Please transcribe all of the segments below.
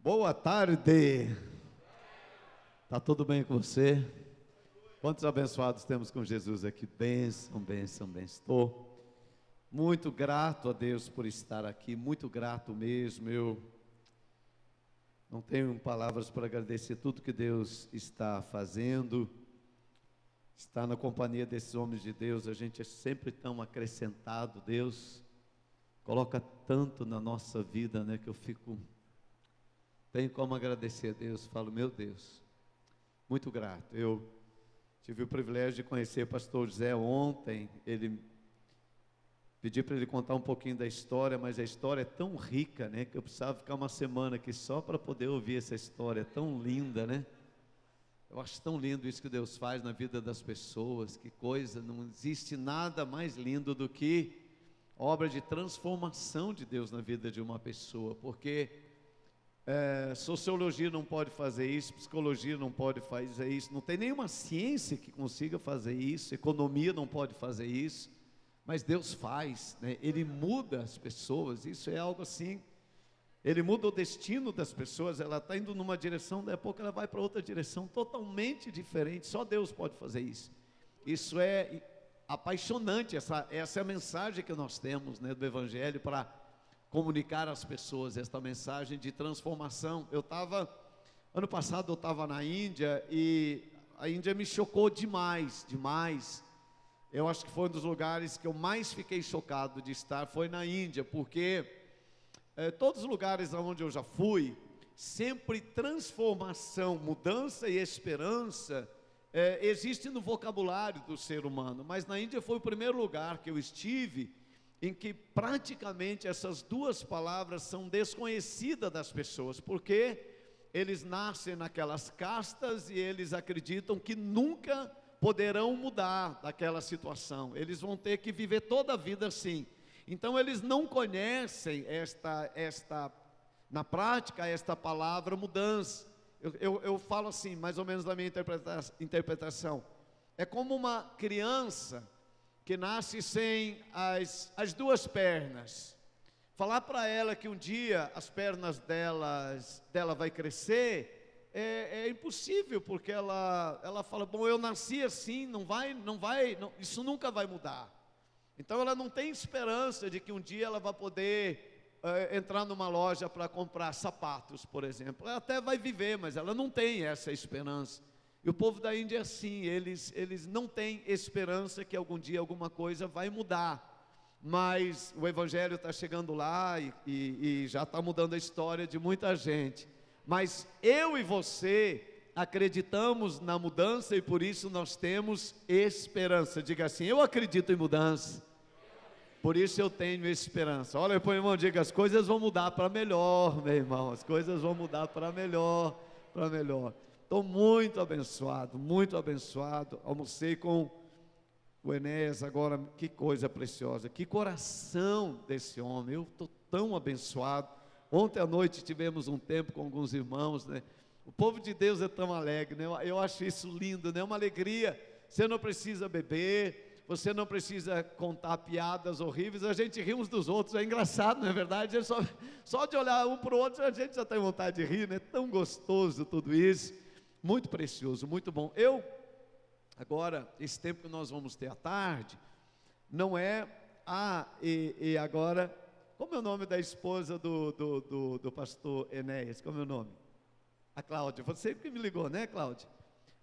Boa tarde. Tá tudo bem com você? Quantos abençoados temos com Jesus aqui? Bênção, bênção, bênção. Estou muito grato a Deus por estar aqui, muito grato mesmo. Eu não tenho palavras para agradecer tudo que Deus está fazendo. Estar na companhia desses homens de Deus, a gente é sempre tão acrescentado. Deus coloca tanto na nossa vida, né, que eu tenho como agradecer a Deus. Falo, meu Deus, muito grato. Eu tive o privilégio de conhecer o pastor José ontem. Pedi para ele contar um pouquinho da história, mas a história é tão rica, né, que eu precisava ficar uma semana aqui só para poder ouvir essa história. É tão linda, né? Eu acho tão lindo isso que Deus faz na vida das pessoas. Que coisa, não existe nada mais lindo do que obra de transformação de Deus na vida de uma pessoa, porque sociologia não pode fazer isso, psicologia não pode fazer isso, não tem nenhuma ciência que consiga fazer isso, economia não pode fazer isso, mas Deus faz, né? Ele muda as pessoas. Isso é algo assim, Ele muda o destino das pessoas. Ela está indo numa direção, daqui a pouco ela vai para outra direção totalmente diferente. Só Deus pode fazer isso. Isso é apaixonante. Essa é a mensagem que nós temos, né, do Evangelho, para comunicar às pessoas esta mensagem de transformação. Ano passado eu estava na Índia, e a Índia me chocou demais, demais. Eu acho que foi um dos lugares que eu mais fiquei chocado de estar, foi na Índia, porque todos os lugares onde eu já fui, sempre transformação, mudança e esperança existe no vocabulário do ser humano, mas na Índia foi o primeiro lugar que eu estive em que praticamente essas duas palavras são desconhecidas das pessoas, porque eles nascem naquelas castas e eles acreditam que nunca poderão mudar daquela situação. Eles vão ter que viver toda a vida assim. Então eles não conhecem na prática, esta palavra mudança. Eu falo assim, mais ou menos da minha interpretação. É como uma criança que nasce sem as duas pernas. Falar para ela que um dia as pernas dela vai crescer é impossível, porque ela fala, bom, eu nasci assim, não, isso nunca vai mudar. Então ela não tem esperança de que um dia ela vai poder entrar numa loja para comprar sapatos, por exemplo. Ela até vai viver, mas ela não tem essa esperança. E o povo da Índia é assim, eles não têm esperança que algum dia alguma coisa vai mudar. Mas o Evangelho está chegando lá e já está mudando a história de muita gente. Mas eu e você acreditamos na mudança, e por isso nós temos esperança. Diga assim, eu acredito em mudança, por isso eu tenho esperança. Olha para o irmão, diga, as coisas vão mudar para melhor, meu irmão. As coisas vão mudar para melhor, para melhor. Estou muito abençoado, muito abençoado. Almocei com o Enéas agora, que coisa preciosa, que coração desse homem. Eu estou tão abençoado. Ontem à noite tivemos um tempo com alguns irmãos, né? O povo de Deus é tão alegre, né? Eu acho isso lindo, né? Uma alegria. Você não precisa beber, você não precisa contar piadas horríveis. A gente ri uns dos outros, é engraçado, não é verdade? Só de olhar um para o outro a gente já tem vontade de rir, né? Tão gostoso tudo isso. Muito precioso, muito bom. Agora, esse tempo que nós vamos ter à tarde, não é, agora, como é o nome da esposa do pastor Enéas? Como é o nome? A Cláudia. Você que me ligou, né, Cláudia?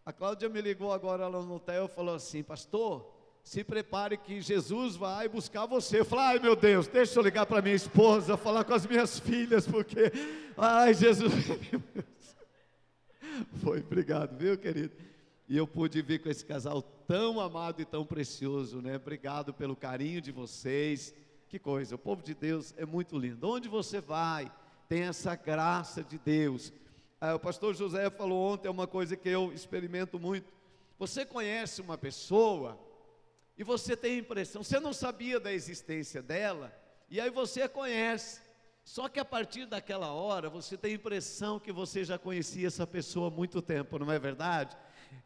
A Cláudia me ligou agora lá no hotel e falou assim, pastor, se prepare que Jesus vai buscar você. Eu falei, ai meu Deus, deixa eu ligar para minha esposa, falar com as minhas filhas, porque, ai Jesus, foi, obrigado, viu, querido? E eu pude vir com esse casal tão amado e tão precioso, né? Obrigado pelo carinho de vocês. Que coisa, o povo de Deus é muito lindo. Onde você vai, tem essa graça de Deus. O pastor José falou ontem uma coisa que eu experimento muito. Você conhece uma pessoa e você tem a impressão, você não sabia da existência dela, e aí você a conhece. Só que a partir daquela hora, você tem a impressão que você já conhecia essa pessoa há muito tempo, não é verdade?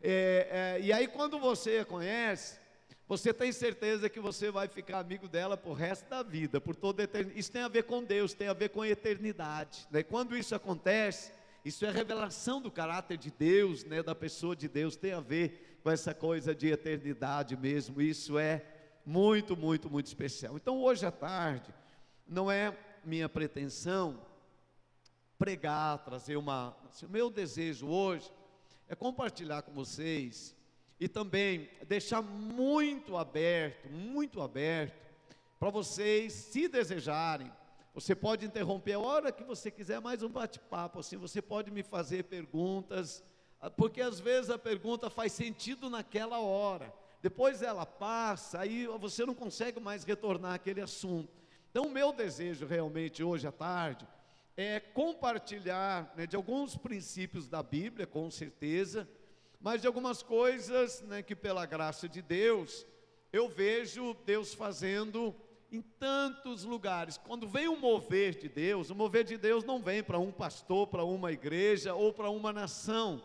E aí quando você a conhece, você tem certeza que você vai ficar amigo dela por resto da vida, por toda a eternidade. Isso tem a ver com Deus, tem a ver com a eternidade, né? Quando isso acontece, isso é revelação do caráter de Deus, né? Da pessoa de Deus, tem a ver com essa coisa de eternidade mesmo. Isso é muito, muito, muito especial. Então hoje à tarde, não é minha pretensão pregar, trazer o meu desejo hoje é compartilhar com vocês e também deixar muito aberto para vocês, se desejarem, você pode interromper a hora que você quiser, mais um bate-papo, assim, você pode me fazer perguntas, porque às vezes a pergunta faz sentido naquela hora, depois ela passa, aí você não consegue mais retornar àquele assunto. Então o meu desejo realmente hoje à tarde é compartilhar, né, de alguns princípios da Bíblia, com certeza, mas de algumas coisas, né, que pela graça de Deus, eu vejo Deus fazendo em tantos lugares. Quando vem o mover de Deus, o mover de Deus não vem para um pastor, para uma igreja ou para uma nação.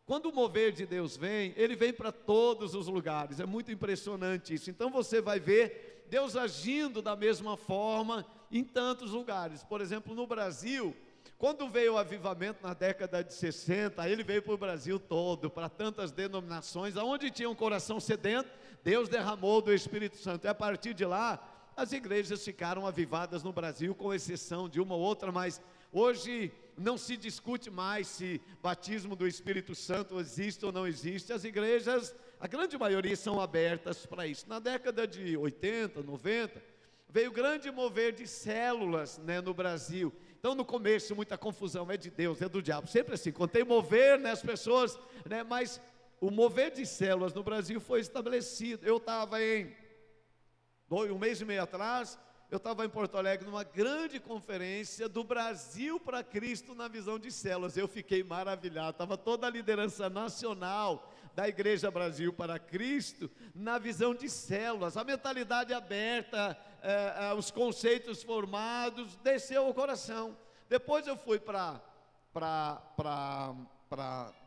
Quando o mover de Deus vem, ele vem para todos os lugares, é muito impressionante isso. Então você vai ver Deus agindo da mesma forma em tantos lugares. Por exemplo, no Brasil, quando veio o avivamento na década de 60, ele veio para o Brasil todo, para tantas denominações, aonde tinha um coração sedento, Deus derramou do Espírito Santo, e a partir de lá, as igrejas ficaram avivadas no Brasil, com exceção de uma ou outra, mas hoje não se discute mais se batismo do Espírito Santo existe ou não existe. As igrejas, a grande maioria, são abertas para isso. Na década de 80, 90, veio grande mover de células, né, no Brasil. Então no começo muita confusão, é de Deus, é do diabo, sempre assim, quando tem mover, né, as pessoas, né, mas o mover de células no Brasil foi estabelecido. Eu estava um mês e meio atrás, eu estava em Porto Alegre numa grande conferência do Brasil para Cristo na visão de células. Eu fiquei maravilhado, estava toda a liderança nacional da Igreja Brasil para Cristo na visão de células, a mentalidade aberta, os conceitos formados, desceu o coração. Depois eu fui para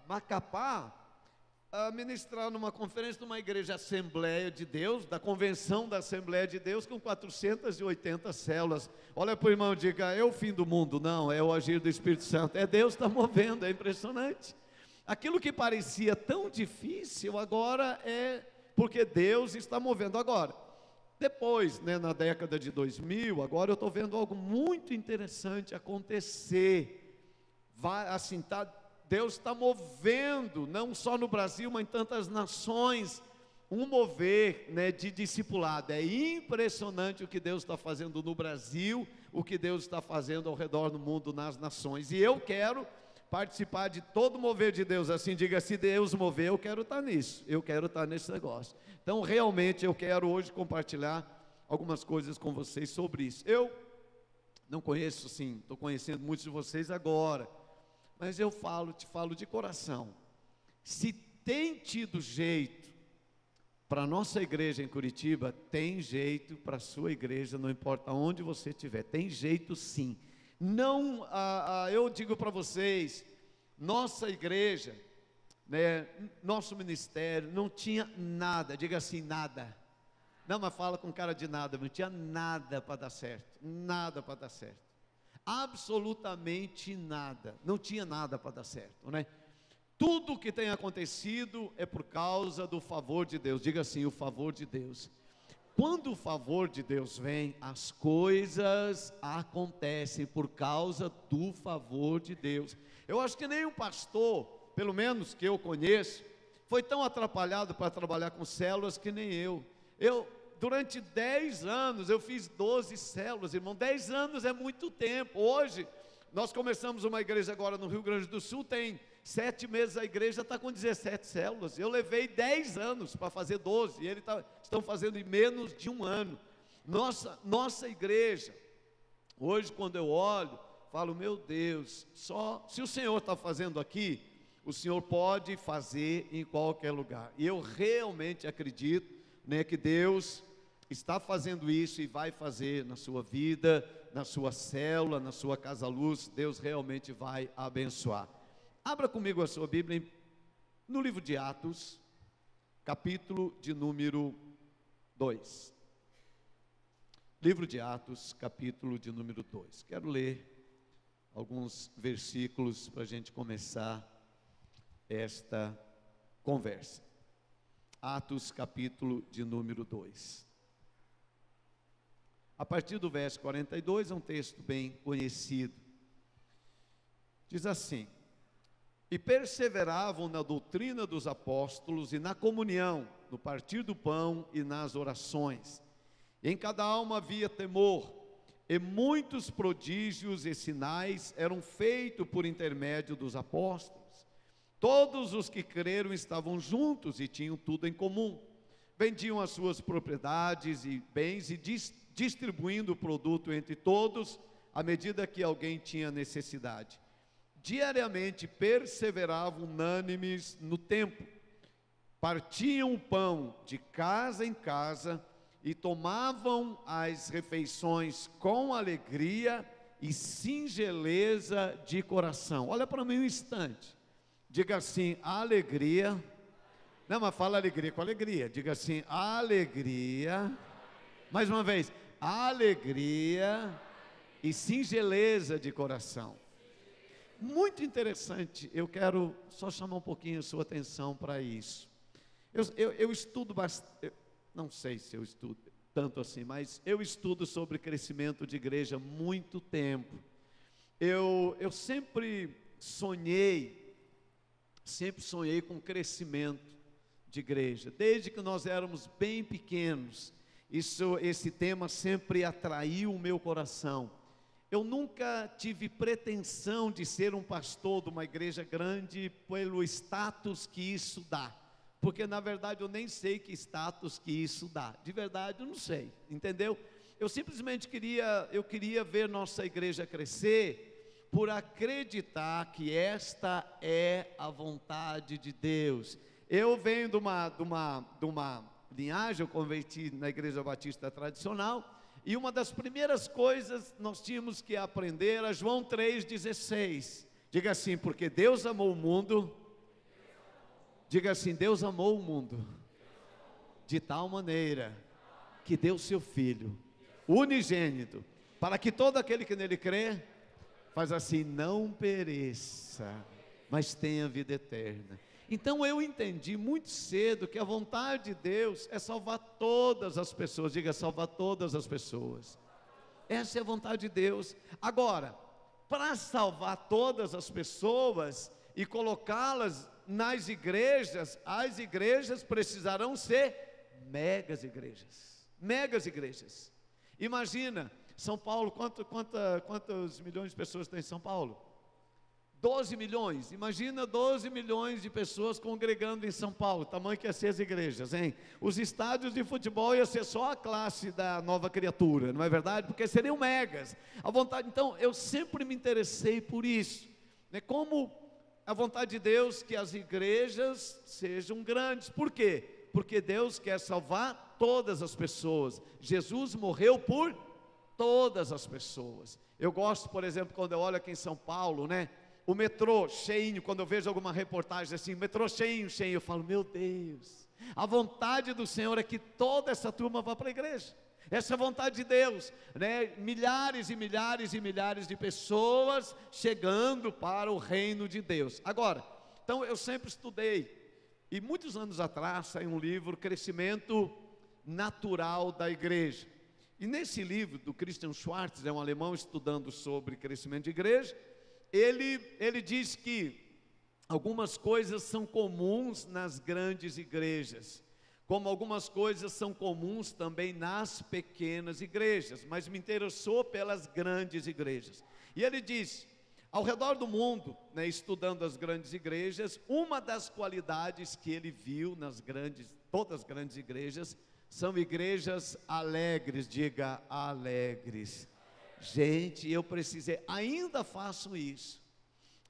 Macapá, a ministrar numa conferência numa igreja Assembleia de Deus, da Convenção da Assembleia de Deus, com 480 células. Olha para o irmão e diga: é o fim do mundo? Não, é o agir do Espírito Santo, é Deus que está movendo, é impressionante. Aquilo que parecia tão difícil, agora é porque Deus está movendo. Agora, depois, né, na década de 2000, agora eu estou vendo algo muito interessante acontecer. Deus está movendo, não só no Brasil, mas em tantas nações, um mover, né, de discipulado. É impressionante o que Deus está fazendo no Brasil, o que Deus está fazendo ao redor do mundo, nas nações. E eu quero participar de todo o mover de Deus. Assim, diga: se Deus mover, eu quero estar nisso, eu quero estar nesse negócio. Então realmente eu quero hoje compartilhar algumas coisas com vocês sobre isso. Eu não conheço, sim, estou conhecendo muitos de vocês agora, mas eu te falo de coração. Se tem tido jeito para a nossa igreja em Curitiba, tem jeito para a sua igreja, não importa onde você estiver, tem jeito sim. Não, eu digo para vocês, nossa igreja, né, nosso ministério, não tinha nada, diga assim, nada. Não, mas fala com cara de nada, não tinha nada para dar certo, nada para dar certo. Absolutamente nada, não tinha nada para dar certo, né? Tudo que tem acontecido é por causa do favor de Deus. Diga assim: o favor de Deus. Quando o favor de Deus vem, as coisas acontecem por causa do favor de Deus. Eu acho que nenhum pastor, pelo menos que eu conheço, foi tão atrapalhado para trabalhar com células que nem eu. Durante 10 anos, eu fiz 12 células, irmão. 10 anos é muito tempo. Hoje, nós começamos uma igreja agora no Rio Grande do Sul, tem 7 meses a igreja está com 17 células. Eu levei 10 anos para fazer 12, e eles estão fazendo em menos de um ano. Nossa igreja, hoje quando eu olho, falo: meu Deus, só se o Senhor está fazendo aqui, o Senhor pode fazer em qualquer lugar. E eu realmente acredito, né, que Deus está fazendo isso e vai fazer na sua vida, na sua célula, na sua casa luz. Deus realmente vai abençoar. Abra comigo a sua Bíblia no livro de Atos, capítulo de número 2. Livro de Atos, capítulo de número 2. Quero ler alguns versículos para a gente começar esta conversa. Atos, capítulo de número 2. A partir do verso 42, é um texto bem conhecido. Diz assim: e perseveravam na doutrina dos apóstolos e na comunhão, no partir do pão e nas orações. Em cada alma havia temor, e muitos prodígios e sinais eram feitos por intermédio dos apóstolos. Todos os que creram estavam juntos e tinham tudo em comum. Vendiam as suas propriedades e bens e distribuindo o produto entre todos, à medida que alguém tinha necessidade. Diariamente perseveravam unânimes no templo, partiam o pão de casa em casa e tomavam as refeições com alegria e singeleza de coração. Olha para mim um instante, diga assim: alegria. Não, mas fala alegria com alegria, diga assim: alegria. Mais uma vez, alegria e singeleza de coração. Muito interessante, eu quero só chamar um pouquinho a sua atenção para isso. Eu estudo bastante, não sei se eu estudo tanto assim, mas eu estudo sobre crescimento de igreja há muito tempo. Eu sempre sonhei com crescimento de igreja, desde que nós éramos bem pequenos. Esse tema sempre atraiu o meu coração. Eu nunca tive pretensão de ser um pastor de uma igreja grande pelo status que isso dá, porque na verdade eu nem sei que status que isso dá, de verdade eu não sei, entendeu? Eu simplesmente queria ver nossa igreja crescer, por acreditar que esta é a vontade de Deus. Eu venho de uma linhagem, eu converti na igreja batista tradicional, e uma das primeiras coisas nós tínhamos que aprender era João 3,16. Diga assim: porque Deus amou o mundo. Diga assim: Deus amou o mundo de tal maneira que deu seu Filho unigênito, para que todo aquele que nele crê, faz assim, não pereça, mas tenha vida eterna. Então eu entendi muito cedo que a vontade de Deus é salvar todas as pessoas. Diga: salvar todas as pessoas. Essa é a vontade de Deus. Agora, para salvar todas as pessoas e colocá-las nas igrejas, as igrejas precisarão ser megas igrejas. Megas igrejas. Imagina, São Paulo, quantos milhões de pessoas tem em São Paulo? 12 milhões, imagina 12 milhões de pessoas congregando em São Paulo, tamanho que ia ser as igrejas, hein? Os estádios de futebol ia ser só a classe da nova criatura, não é verdade? Porque seriam megas, a vontade. Então eu sempre me interessei por isso, né? Como a vontade de Deus que as igrejas sejam grandes. Por quê? Porque Deus quer salvar todas as pessoas. Jesus morreu por todas as pessoas. Eu gosto, por exemplo, quando eu olho aqui em São Paulo, né? O metrô cheinho, quando eu vejo alguma reportagem assim, metrô cheinho, eu falo: meu Deus, a vontade do Senhor é que toda essa turma vá para a igreja. Essa é a vontade de Deus, né? Milhares e milhares e milhares de pessoas chegando para o reino de Deus. Agora, então eu sempre estudei, e muitos anos atrás saiu um livro, Crescimento Natural da Igreja. E nesse livro do Christian Schwartz, é um alemão estudando sobre crescimento de igreja, ele diz que algumas coisas são comuns nas grandes igrejas, como algumas coisas são comuns também nas pequenas igrejas, mas me interessou pelas grandes igrejas. E ele diz, ao redor do mundo, né, estudando as grandes igrejas, uma das qualidades que ele viu todas as grandes igrejas, são igrejas alegres. Diga: alegres. Gente, eu precisei, ainda faço isso.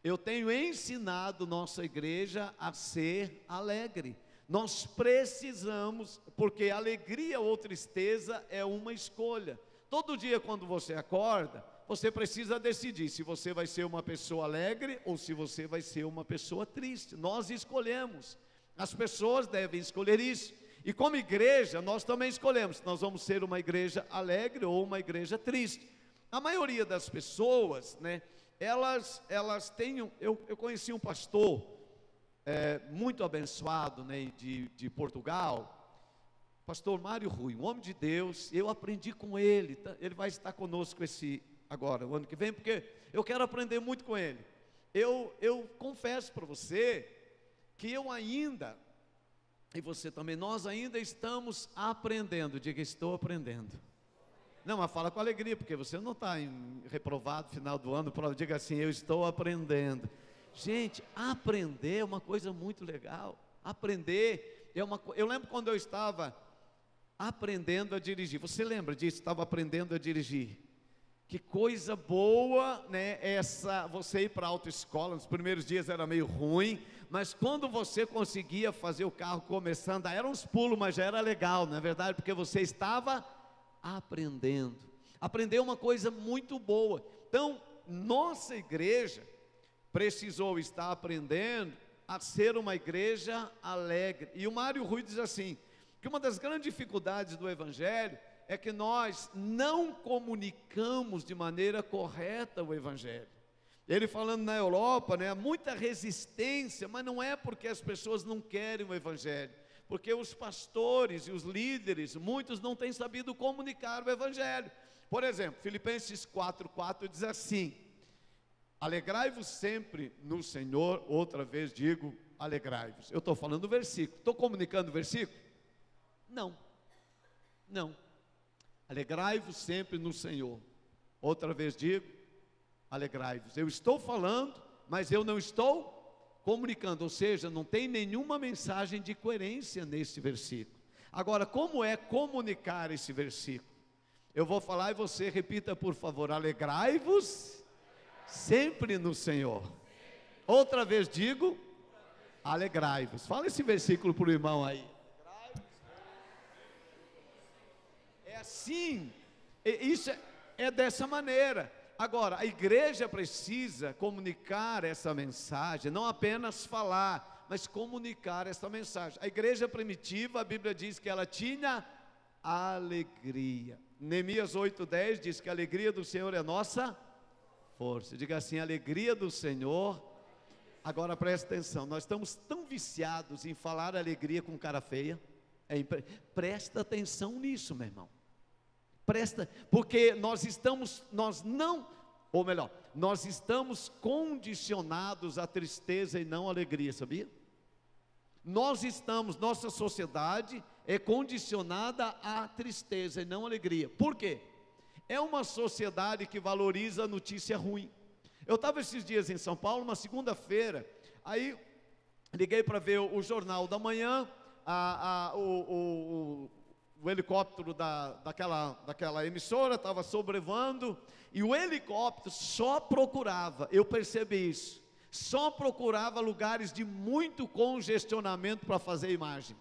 Eu tenho ensinado nossa igreja a ser alegre. Nós precisamos, porque alegria ou tristeza é uma escolha. Todo dia quando você acorda, você precisa decidir se você vai ser uma pessoa alegre ou se você vai ser uma pessoa triste. Nós escolhemos. As pessoas devem escolher isso. E como igreja, nós também escolhemos se nós vamos ser uma igreja alegre ou uma igreja triste. A maioria das pessoas, né, elas têm, eu conheci um pastor muito abençoado, né, de Portugal, pastor Mário Rui, um homem de Deus. Eu aprendi com ele, ele vai estar conosco agora, o ano que vem, porque eu quero aprender muito com ele. Eu confesso para você que eu ainda, e você também, nós ainda estamos aprendendo. Diga, estou aprendendo. Não, mas fala com alegria, porque você não está reprovado final do ano. Diga assim, eu estou aprendendo. Gente, aprender é uma coisa muito legal. Aprender é uma coisa. Eu lembro quando eu estava aprendendo a dirigir. Você lembra disso? Estava aprendendo a dirigir. Que coisa boa, né? Você ir para a autoescola. Nos primeiros dias era meio ruim, mas quando você conseguia fazer o carro começando, eram uns pulos, mas já era legal, não é verdade? Porque você estava aprendendo. Aprender é uma coisa muito boa. Então, nossa igreja precisou estar aprendendo a ser uma igreja alegre. E o Mário Rui diz assim, que uma das grandes dificuldades do evangelho é que nós não comunicamos de maneira correta o evangelho. Ele falando na Europa, né, há muita resistência, mas não é porque as pessoas não querem o evangelho, porque os pastores e os líderes, muitos não têm sabido comunicar o evangelho. Por exemplo, Filipenses 4:4 diz assim: alegrai-vos sempre no Senhor. Outra vez digo, alegrai-vos. Eu estou falando do versículo, estou comunicando o versículo? Não. Alegrai-vos sempre no Senhor. Outra vez digo, alegrai-vos. Eu estou falando, mas eu não estou comunicando, ou seja, não tem nenhuma mensagem de coerência nesse versículo. Agora, como é comunicar esse versículo? Eu vou falar e você repita, por favor: alegrai-vos sempre no Senhor. Outra vez digo, alegrai-vos. Fala esse versículo para o irmão aí. É assim, isso é dessa maneira. Agora, a igreja precisa comunicar essa mensagem, não apenas falar, mas comunicar essa mensagem. A igreja primitiva, a Bíblia diz que ela tinha alegria. Neemias 8:10 diz que a alegria do Senhor é nossa força. Diga assim, a alegria do Senhor. Agora presta atenção, nós estamos tão viciados em falar alegria com cara feia. Presta atenção nisso, meu irmão. Porque nós estamos condicionados à tristeza e não à alegria, sabia? Nossa sociedade é condicionada à tristeza e não à alegria. Por quê? É uma sociedade que valoriza a notícia ruim. Eu estava esses dias em São Paulo, uma segunda-feira, aí liguei para ver o Jornal da Manhã, o helicóptero daquela emissora estava sobrevoando, e o helicóptero só procurava, eu percebi isso, só procurava lugares de muito congestionamento para fazer imagem.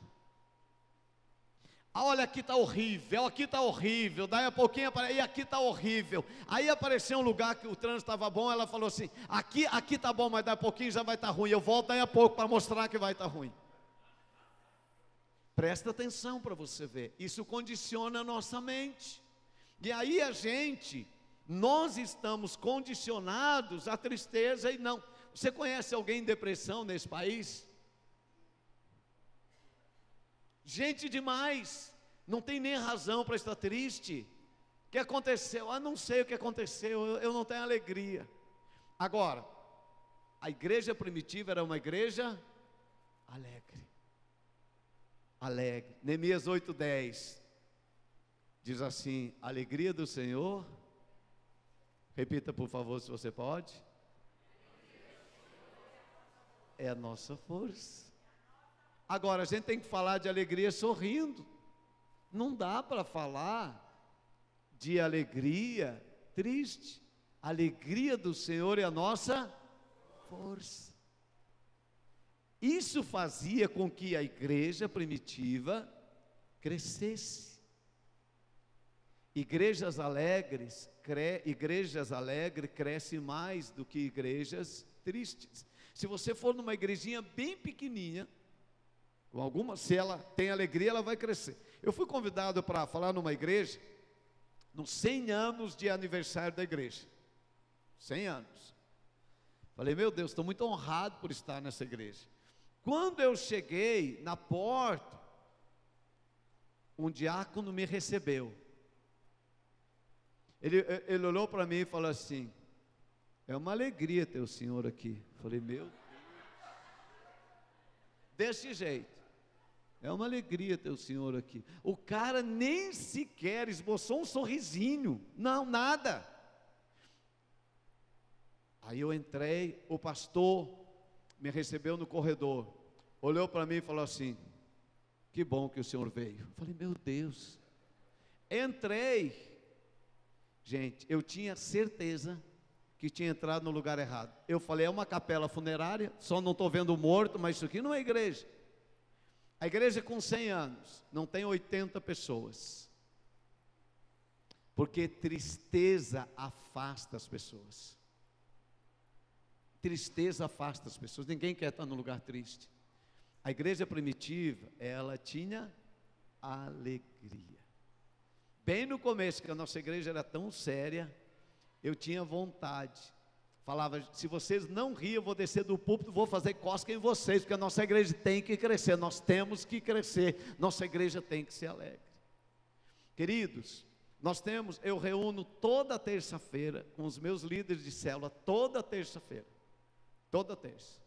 Olha, aqui está horrível, daí a pouquinho e aqui está horrível. Aí apareceu um lugar que o trânsito estava bom, ela falou assim, aqui está bom, mas daí a pouquinho já vai estar ruim, eu volto daí a pouco para mostrar que vai estar ruim. Presta atenção para você ver, isso condiciona a nossa mente. E aí nós estamos condicionados à tristeza e não. Você conhece alguém em depressão nesse país? Gente demais, não tem nem razão para estar triste. O que aconteceu? Não sei o que aconteceu, eu não tenho alegria. Agora, a igreja primitiva era uma igreja alegre. Neemias 8:10 diz assim: a alegria do Senhor, repita por favor se você pode, é a nossa força. Agora, a gente tem que falar de alegria sorrindo, não dá para falar de alegria triste. A alegria do Senhor é a nossa força. Isso fazia com que a igreja primitiva crescesse. Igrejas alegres crescem mais do que igrejas tristes. Se você for numa igrejinha bem pequenininha, Se ela tem alegria, ela vai crescer. Eu fui convidado para falar numa igreja, nos 100 anos de aniversário da igreja. 100 anos. Falei, meu Deus, estou muito honrado por estar nessa igreja. Quando eu cheguei na porta, um diácono me recebeu. Ele olhou para mim e falou assim: é uma alegria ter o senhor aqui. Falei, meu Deus. Desse jeito. É uma alegria ter o senhor aqui. O cara nem sequer esboçou um sorrisinho. Não, nada. Aí eu entrei, o pastor me recebeu no corredor. Olhou para mim e falou assim: que bom que o senhor veio. Falei, meu Deus. Entrei. Gente, eu tinha certeza que tinha entrado no lugar errado. Eu falei, é uma capela funerária, só não estou vendo morto, mas isso aqui não é igreja. A igreja com 100 anos, não tem 80 pessoas. Porque tristeza afasta as pessoas. Tristeza afasta as pessoas, ninguém quer estar num lugar triste. A igreja primitiva, ela tinha alegria. Bem no começo, que a nossa igreja era tão séria, eu tinha vontade. Falava, se vocês não rirem, eu vou descer do púlpito, vou fazer cosca em vocês, porque a nossa igreja tem que crescer, nós temos que crescer, nossa igreja tem que ser alegre. Queridos, eu reúno toda terça-feira, com os meus líderes de célula, toda terça-feira, toda terça.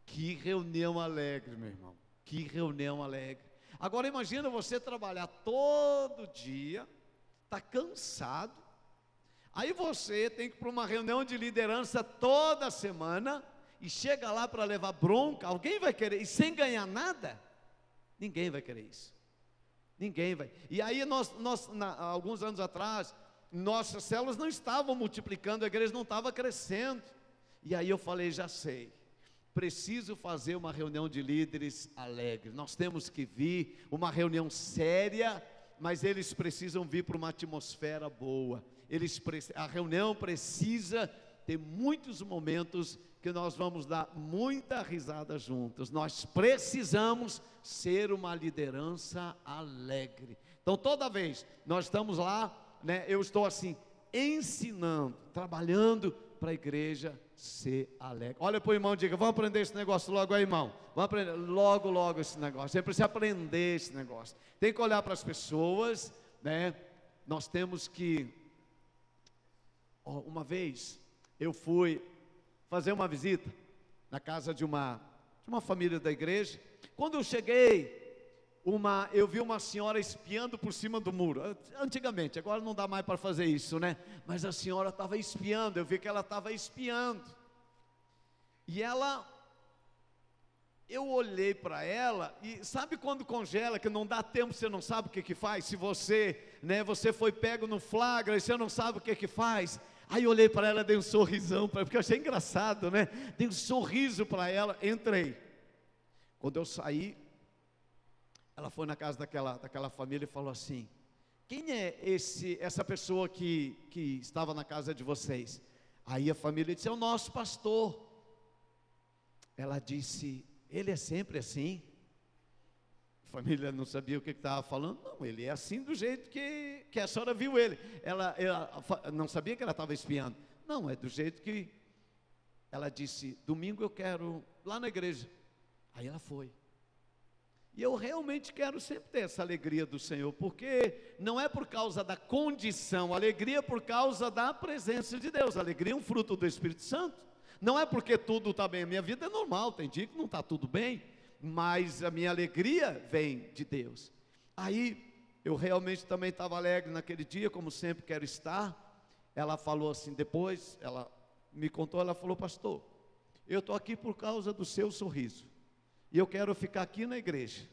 Que reunião alegre, meu irmão, que reunião alegre. Agora imagina você trabalhar todo dia, está cansado, aí você tem que ir para uma reunião de liderança toda semana, e chega lá para levar bronca, alguém vai querer, e sem ganhar nada? Ninguém vai querer isso, ninguém vai. E aí alguns anos atrás, nossas células não estavam multiplicando, a igreja não estava crescendo, e aí eu falei, já sei, preciso fazer uma reunião de líderes alegres, nós temos que vir, uma reunião séria, mas eles precisam vir para uma atmosfera boa, a reunião precisa ter muitos momentos que nós vamos dar muita risada juntos, nós precisamos ser uma liderança alegre. Então toda vez nós estamos lá, né, eu estou assim, ensinando, trabalhando para a igreja ser alegre. Olha para o irmão e diga, vamos aprender esse negócio logo aí, irmão, vamos aprender logo esse negócio, você precisa aprender esse negócio, tem que olhar para as pessoas, né, nós temos que, uma vez, eu fui fazer uma visita, na casa de uma família da igreja, quando eu cheguei, eu vi uma senhora espiando por cima do muro, antigamente, agora não dá mais para fazer isso, né, mas a senhora estava espiando, eu vi que ela estava espiando, e eu olhei para ela, e sabe quando congela, que não dá tempo, você não sabe o que faz, se você, né, você foi pego no flagra, e você não sabe o que faz, aí eu olhei para ela, dei um sorrisão, porque eu achei engraçado, né, dei um sorriso para ela, entrei, quando eu saí, ela foi na casa daquela família e falou assim, quem é essa pessoa que estava na casa de vocês? Aí a família disse, é o nosso pastor. Ela disse, ele é sempre assim? A família não sabia o que estava falando, não, ele é assim do jeito que a senhora viu ele. Ela não sabia que ela estava espiando, não, é do jeito que, ela disse, domingo eu quero lá na igreja, aí ela foi. E eu realmente quero sempre ter essa alegria do Senhor, porque não é por causa da condição, alegria é por causa da presença de Deus, alegria é um fruto do Espírito Santo, não é porque tudo está bem, a minha vida é normal, tem dia que não está tudo bem, mas a minha alegria vem de Deus. Aí, eu realmente também estava alegre naquele dia, como sempre quero estar. Ela falou assim, depois, ela me contou, ela falou, pastor, eu estou aqui por causa do seu sorriso, e eu quero ficar aqui na igreja.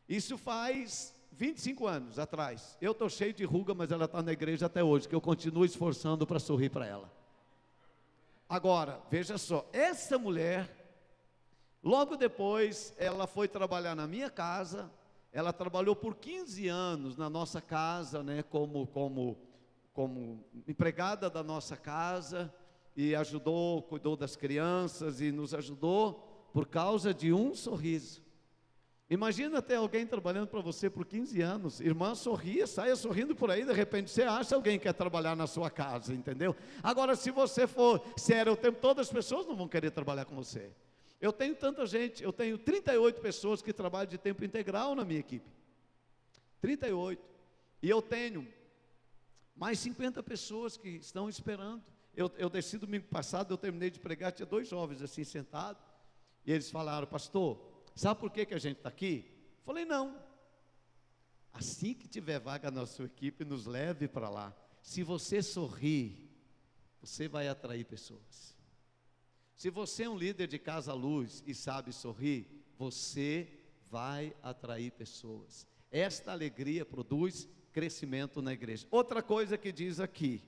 Isso faz 25 anos atrás. Eu estou cheio de ruga, mas ela está na igreja até hoje, que eu continuo esforçando para sorrir para ela. Agora, veja só, essa mulher, logo depois, ela foi trabalhar na minha casa, ela trabalhou por 15 anos na nossa casa, né, como empregada da nossa casa, e cuidou das crianças, e nos ajudou, por causa de um sorriso. Imagina ter alguém trabalhando para você por 15 anos, irmã, sorria, saia sorrindo por aí, de repente você acha alguém que quer trabalhar na sua casa, entendeu? Agora, se você for sério o tempo todo, as pessoas não vão querer trabalhar com você. Eu tenho tanta gente, eu tenho 38 pessoas que trabalham de tempo integral na minha equipe, 38, e eu tenho mais 50 pessoas que estão esperando. Eu desci domingo passado, eu terminei de pregar, tinha 2 jovens assim sentados, e eles falaram, pastor, sabe por que a gente está aqui? Falei, não. Assim que tiver vaga na sua equipe, nos leve para lá. Se você sorrir, você vai atrair pessoas. Se você é um líder de casa luz e sabe sorrir, você vai atrair pessoas. Esta alegria produz crescimento na igreja. Outra coisa que diz aqui,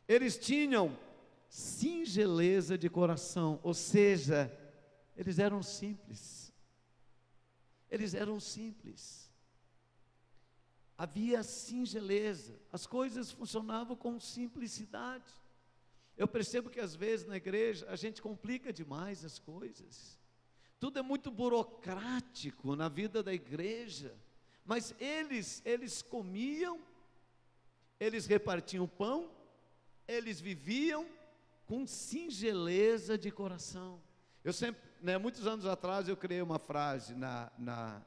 eles tinham singeleza de coração, ou seja, eles eram simples. Eles eram simples, havia singeleza, as coisas funcionavam com simplicidade. Eu percebo que às vezes na igreja a gente complica demais as coisas, tudo é muito burocrático na vida da igreja, mas eles comiam, eles repartiam pão, eles viviam com singeleza de coração. Eu sempre, muitos anos atrás eu criei uma frase na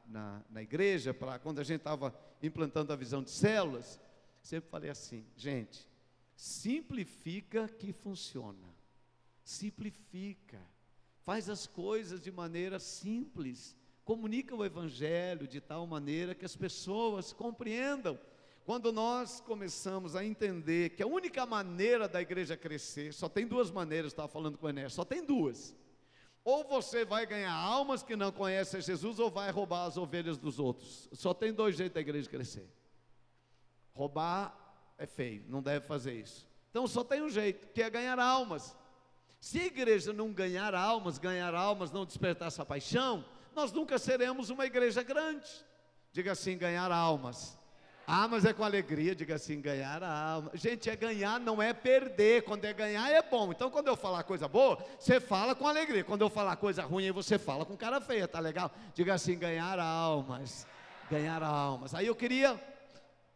igreja, para quando a gente estava implantando a visão de células, sempre falei assim, gente, simplifica que funciona, simplifica, faz as coisas de maneira simples, comunica o evangelho de tal maneira que as pessoas compreendam. Quando nós começamos a entender que a única maneira da igreja crescer, só tem 2 maneiras, estava falando com o Enéas, só tem 2, ou você vai ganhar almas que não conhecem Jesus, ou vai roubar as ovelhas dos outros. Só tem 2 jeitos da igreja crescer. Roubar é feio, não deve fazer isso. Então só tem um jeito, que é ganhar almas. Se a igreja não ganhar almas, não despertar essa paixão, nós nunca seremos uma igreja grande. Diga assim, ganhar almas. Ah, mas é com alegria, diga assim, ganhar a alma. Gente, é ganhar, não é perder. Quando é ganhar, é bom. Então, quando eu falar coisa boa, você fala com alegria. Quando eu falar coisa ruim, você fala com cara feia, tá legal? Diga assim, ganhar almas. Ganhar almas. Aí eu queria,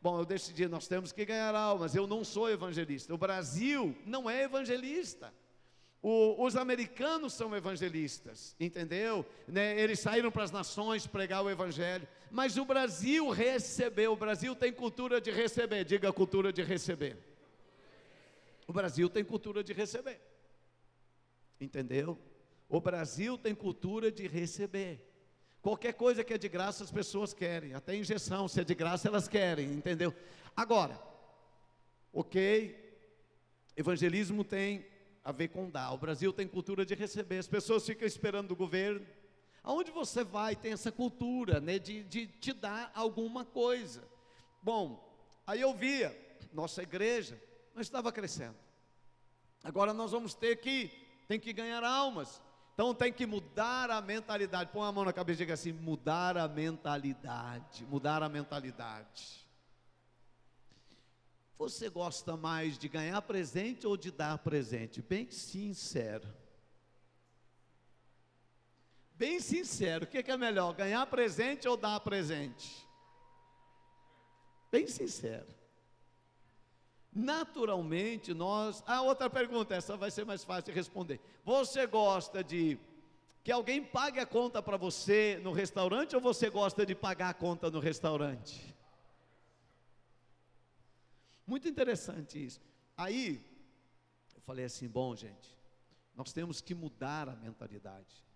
eu decidi, nós temos que ganhar almas. Eu não sou evangelista. O Brasil não é evangelista. Os americanos são evangelistas, entendeu? Eles saíram para as nações pregar o evangelho, mas o Brasil recebeu, o Brasil tem cultura de receber, diga cultura de receber. O Brasil tem cultura de receber, entendeu? O Brasil tem cultura de receber. Qualquer coisa que é de graça as pessoas querem, até injeção, se é de graça elas querem, entendeu? Agora, evangelismo tem a ver com dar. O Brasil tem cultura de receber, as pessoas ficam esperando do governo. Aonde você vai tem essa cultura, de te dar alguma coisa. Aí eu via, nossa igreja não estava crescendo. Agora nós vamos tem que ganhar almas. Então tem que mudar a mentalidade. Põe a mão na cabeça e diga assim, mudar a mentalidade, mudar a mentalidade. Você gosta mais de ganhar presente ou de dar presente? Bem sincero. Bem sincero, o que é melhor, ganhar presente ou dar presente? Bem sincero. Naturalmente nós... outra pergunta, essa vai ser mais fácil de responder. Você gosta de que alguém pague a conta para você no restaurante ou você gosta de pagar a conta no restaurante? Muito interessante isso. Aí, eu falei assim, gente, nós temos que mudar a mentalidade.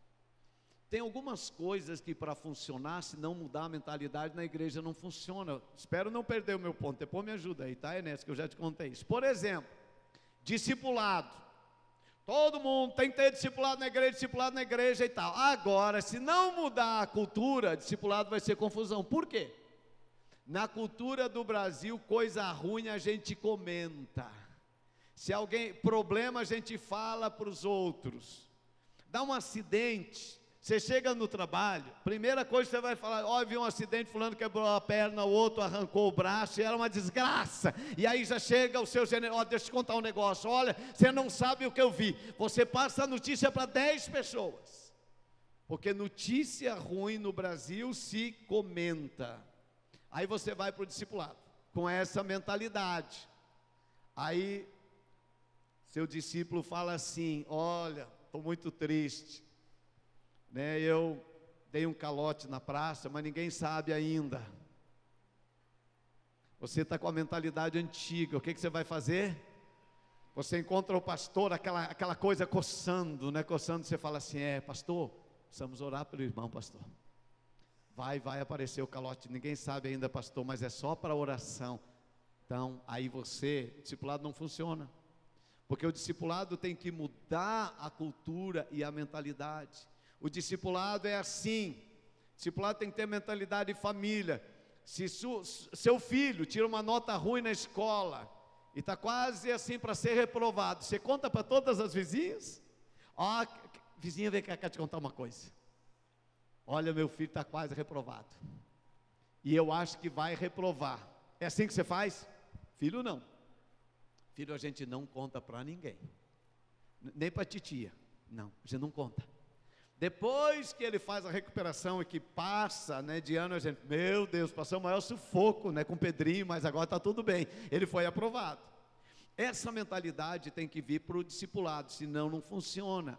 Tem algumas coisas que para funcionar, se não mudar a mentalidade na igreja não funciona. Espero não perder o meu ponto, depois me ajuda aí, tá, Enéas, que eu já te contei isso. Por exemplo, discipulado. Todo mundo tem que ter discipulado na igreja e tal. Agora, se não mudar a cultura, discipulado vai ser confusão. Por quê? Na cultura do Brasil, coisa ruim a gente comenta. Se alguém, problema a gente fala para os outros. Dá um acidente, você chega no trabalho, primeira coisa que você vai falar, vi um acidente, fulano quebrou a perna, o outro arrancou o braço, e era uma desgraça. E aí já chega o seu general, deixa eu te contar um negócio, olha, você não sabe o que eu vi. Você passa a notícia para 10 pessoas. Porque notícia ruim no Brasil se comenta. Aí você vai para o discipulado, com essa mentalidade. Aí, seu discípulo fala assim: olha, estou muito triste, né? Eu dei um calote na praça, mas ninguém sabe ainda. Você está com a mentalidade antiga, o que você vai fazer? Você encontra o pastor, aquela coisa coçando, né? Coçando, você fala assim: pastor, precisamos orar pelo irmão, pastor. Vai aparecer o calote, ninguém sabe ainda, pastor, mas é só para oração. Então, aí o discipulado não funciona. Porque o discipulado tem que mudar a cultura e a mentalidade. O discipulado é assim. O discipulado tem que ter mentalidade de família. Se seu filho tira uma nota ruim na escola e está quase assim para ser reprovado, você conta para todas as vizinhas? Vizinha, vem cá te contar uma coisa. Olha, meu filho está quase reprovado, e eu acho que vai reprovar. É assim que você faz? Filho não. Filho a gente não conta para ninguém, nem para a titia. Não, a gente não conta. Depois que ele faz a recuperação e que passa, né, de ano, a gente, meu Deus, passou o maior sufoco, né, com o Pedrinho, mas agora está tudo bem, ele foi aprovado. Essa mentalidade tem que vir para o discipulado, senão não funciona.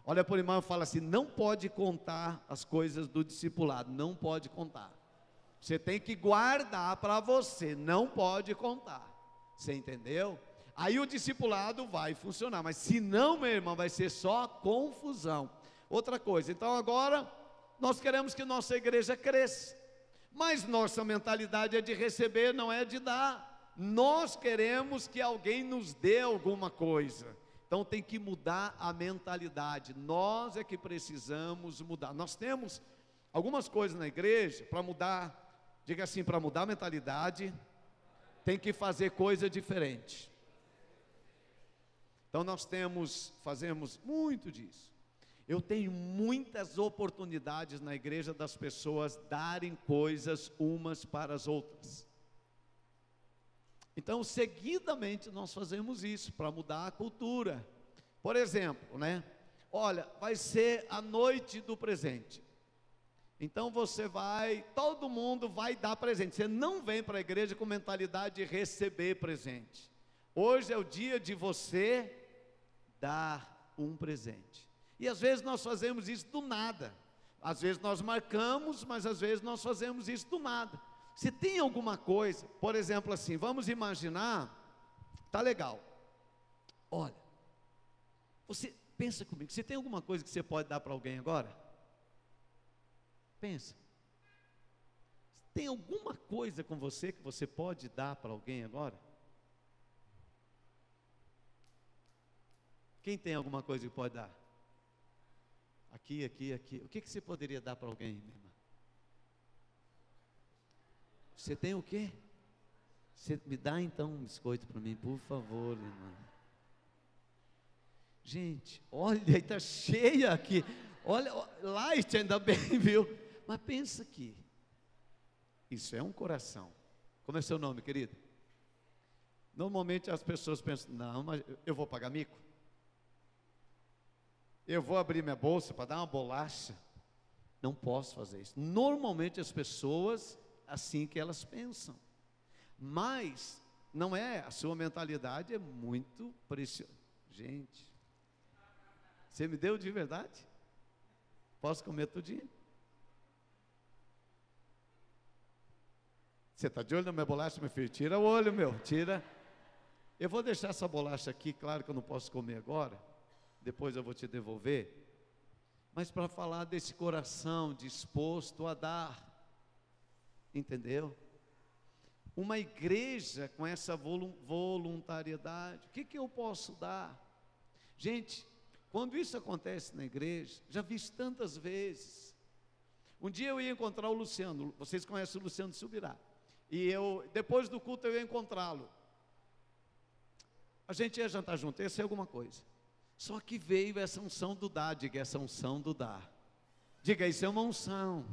Olha para o irmão e fala assim: não pode contar as coisas do discipulado, não pode contar. Você tem que guardar para você, não pode contar. Você entendeu? Aí o discipulado vai funcionar, mas se não, meu irmão, vai ser só confusão. Outra coisa, então agora nós queremos que nossa igreja cresça, mas nossa mentalidade é de receber, não é de dar. Nós queremos que alguém nos dê alguma coisa. Então tem que mudar a mentalidade. Nós é que precisamos mudar. Nós temos algumas coisas na igreja para mudar. Diga assim: para mudar a mentalidade, tem que fazer coisa diferente. Então nós fazemos muito disso. Eu tenho muitas oportunidades na igreja das pessoas darem coisas umas para as outras. Então, seguidamente nós fazemos isso para mudar a cultura. Por exemplo, né? Olha, vai ser a noite do presente. Então todo mundo vai dar presente. Você não vem para a igreja com mentalidade de receber presente. Hoje é o dia de você dar um presente. E às vezes nós fazemos isso do nada. Às vezes nós marcamos, mas às vezes nós fazemos isso do nada. Se tem alguma coisa, por exemplo assim, vamos imaginar, tá legal. Olha, você pensa comigo, você tem alguma coisa que você pode dar para alguém agora? Pensa. Tem alguma coisa com você que você pode dar para alguém agora? Quem tem alguma coisa que pode dar? Aqui. O que você poderia dar para alguém, minha irmã? Você tem o quê? Você me dá então um biscoito para mim, por favor, irmã. Gente, olha, está cheia aqui. Olha, light ainda bem, viu? Mas pensa aqui. Isso é um coração. Como é seu nome, querido? Normalmente as pessoas pensam: não, mas eu vou pagar mico? Eu vou abrir minha bolsa para dar uma bolacha? Não posso fazer isso. Normalmente as pessoas, assim que elas pensam. Mas não é, a sua mentalidade é muito preciosa. Gente, você me deu de verdade? Posso comer tudinho? Você está de olho na minha bolacha, meu filho? Tira o olho, meu, tira. Eu vou deixar essa bolacha aqui, claro que eu não posso comer agora, depois eu vou te devolver, mas para falar desse coração disposto a dar, entendeu? Uma igreja com essa voluntariedade, o que eu posso dar? Gente, quando isso acontece na igreja, já vi isso tantas vezes. Um dia eu ia encontrar o Luciano, vocês conhecem o Luciano Subirá, e depois do culto eu ia encontrá-lo. A gente ia jantar junto, ia ser alguma coisa. Só que veio essa unção do dar, diga, essa unção do dar. Diga, isso é uma unção.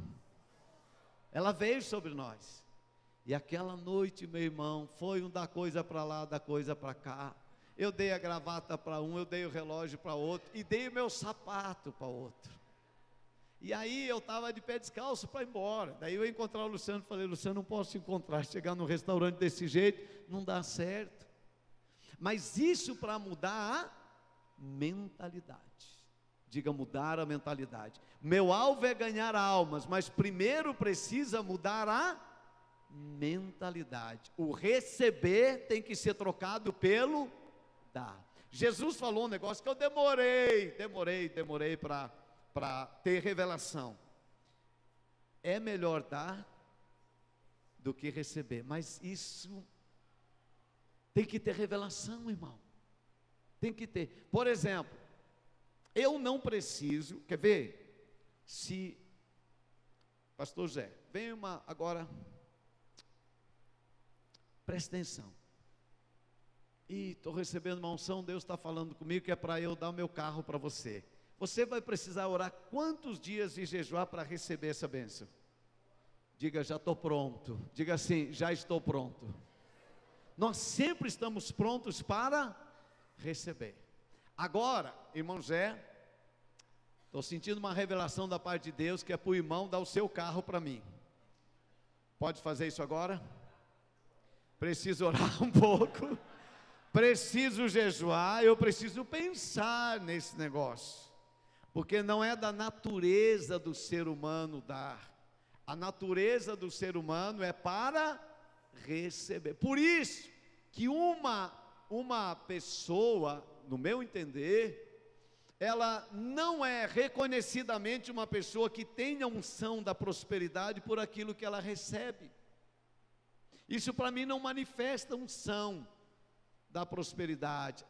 Ela veio sobre nós. E aquela noite, meu irmão, foi um dar coisa para lá, dar coisa para cá. Eu dei a gravata para um, eu dei o relógio para outro, e dei o meu sapato para outro. E aí eu estava de pé descalço para ir embora. Daí eu ia encontrar o Luciano e falei: Luciano, não posso te encontrar, chegar num restaurante desse jeito, não dá certo. Mas isso para mudar a mentalidade. Diga, mudar a mentalidade. Meu alvo é ganhar almas, mas primeiro precisa mudar a mentalidade. O receber tem que ser trocado pelo dar. Jesus falou um negócio que eu demorei para ter revelação. É melhor dar do que receber, mas isso tem que ter revelação, irmão. Tem que ter. Por exemplo, eu não preciso, quer ver? Se, pastor José, vem agora, presta atenção. E estou recebendo uma unção, Deus está falando comigo que é para eu dar o meu carro para você. Você vai precisar orar quantos dias e jejuar para receber essa bênção? Diga, já estou pronto. Diga assim, já estou pronto. Nós sempre estamos prontos para receber. Agora, irmão Zé, estou sentindo uma revelação da parte de Deus que é para o irmão dar o seu carro para mim. Pode fazer isso agora? Preciso orar um pouco, preciso jejuar, eu preciso pensar nesse negócio, porque não é da natureza do ser humano dar, a natureza do ser humano é para receber. Por isso que uma pessoa, no meu entender, ela não é reconhecidamente uma pessoa que tenha unção da prosperidade por aquilo que ela recebe. Isso para mim não manifesta unção da prosperidade.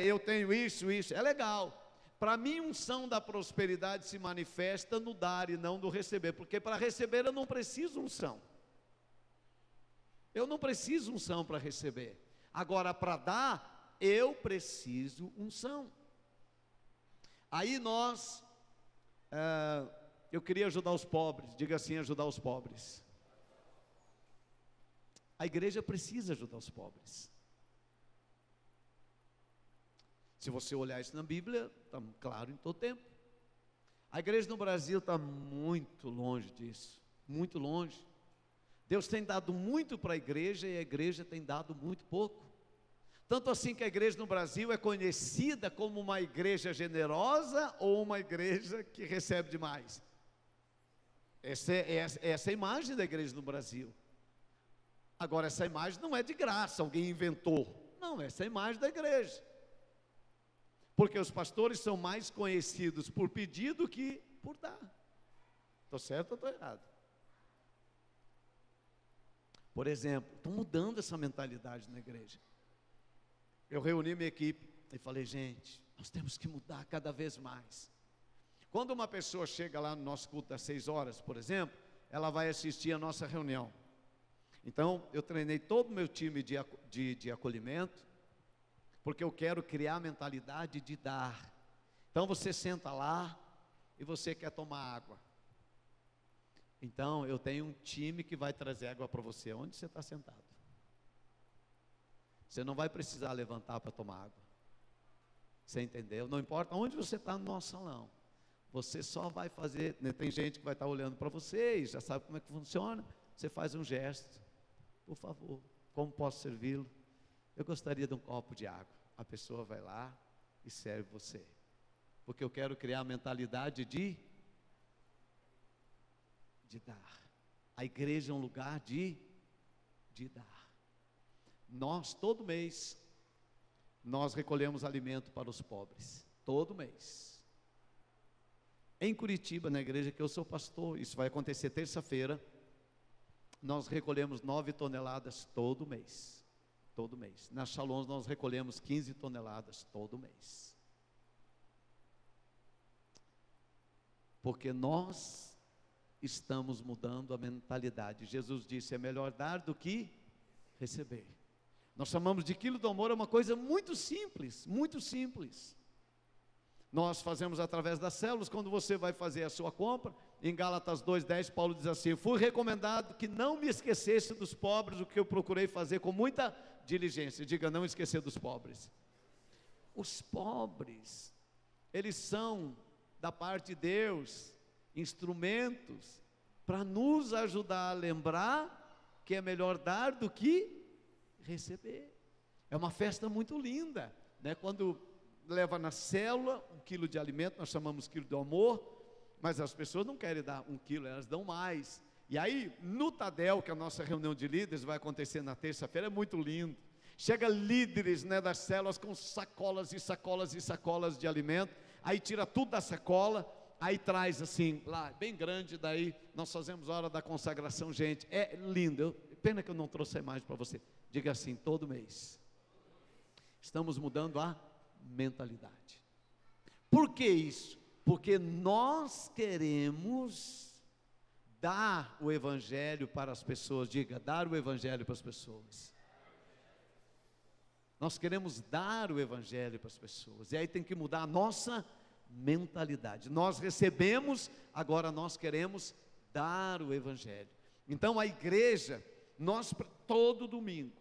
Eu tenho isso, é legal. Para mim, unção da prosperidade se manifesta no dar e não no receber, porque para receber eu não preciso unção. Eu não preciso unção para receber. Agora, para dar, eu preciso unção. Aí eu queria ajudar os pobres, diga assim, ajudar os pobres. A igreja precisa ajudar os pobres. Se você olhar isso na Bíblia, está claro em todo tempo. A igreja no Brasil está muito longe disso, muito longe. Deus tem dado muito para a igreja e a igreja tem dado muito pouco. Tanto assim que a igreja no Brasil é conhecida como uma igreja generosa ou uma igreja que recebe demais. Essa é a imagem da igreja no Brasil. Agora, essa imagem não é de graça, alguém inventou. Não, essa é a imagem da igreja. Porque os pastores são mais conhecidos por pedido que por dar. Estou certo ou estou errado? Por exemplo, estou mudando essa mentalidade na igreja. Eu reuni minha equipe e falei, gente, nós temos que mudar cada vez mais. Quando uma pessoa chega lá no nosso culto das 6 horas, por exemplo, ela vai assistir a nossa reunião. Então, eu treinei todo o meu time de acolhimento, porque eu quero criar a mentalidade de dar. Então, você senta lá e você quer tomar água. Então, eu tenho um time que vai trazer água para você, onde você está sentado. Você não vai precisar levantar para tomar água. Você entendeu? Não importa onde você está no nosso salão. Você só vai fazer, né? Tem gente que vai estar olhando para você e já sabe como é que funciona. Você faz um gesto. Por favor, como posso servi-lo? Eu gostaria de um copo de água. A pessoa vai lá e serve você. Porque eu quero criar a mentalidade de dar. A igreja é um lugar de dar. Nós, todo mês, nós recolhemos alimento para os pobres. Todo mês. Em Curitiba, na igreja que eu sou pastor, isso vai acontecer terça-feira, nós recolhemos 9 toneladas todo mês. Todo mês. Na Shalom nós recolhemos 15 toneladas todo mês. Porque nós estamos mudando a mentalidade. Jesus disse, é melhor dar do que receber. Nós chamamos de quilo do amor, é uma coisa muito simples, muito simples. Nós fazemos através das células, quando você vai fazer a sua compra, em Gálatas 2:10, Paulo diz assim, fui recomendado que não me esquecesse dos pobres, o que eu procurei fazer com muita diligência. Diga, não esquecer dos pobres. Os pobres, eles são da parte de Deus, instrumentos para nos ajudar a lembrar que é melhor dar do que receber. É uma festa muito linda, né? Quando leva na célula 1 quilo de alimento, nós chamamos quilo do amor, mas as pessoas não querem dar 1 quilo, elas dão mais. E aí, no Tadel, que é a nossa reunião de líderes, vai acontecer na terça-feira, é muito lindo. Chega líderes, né, das células com sacolas e sacolas e sacolas de alimento, aí tira tudo da sacola, aí traz assim, lá, bem grande, daí nós fazemos a hora da consagração, gente, é lindo. Pena que eu não trouxe a imagem para você. Diga assim, todo mês. Estamos mudando a mentalidade. Por que isso? Porque nós queremos dar o evangelho para as pessoas. Diga, dar o evangelho para as pessoas. Nós queremos dar o evangelho para as pessoas. E aí tem que mudar a nossa mentalidade. Nós recebemos, agora nós queremos dar o evangelho. Então a igreja, nós todo domingo,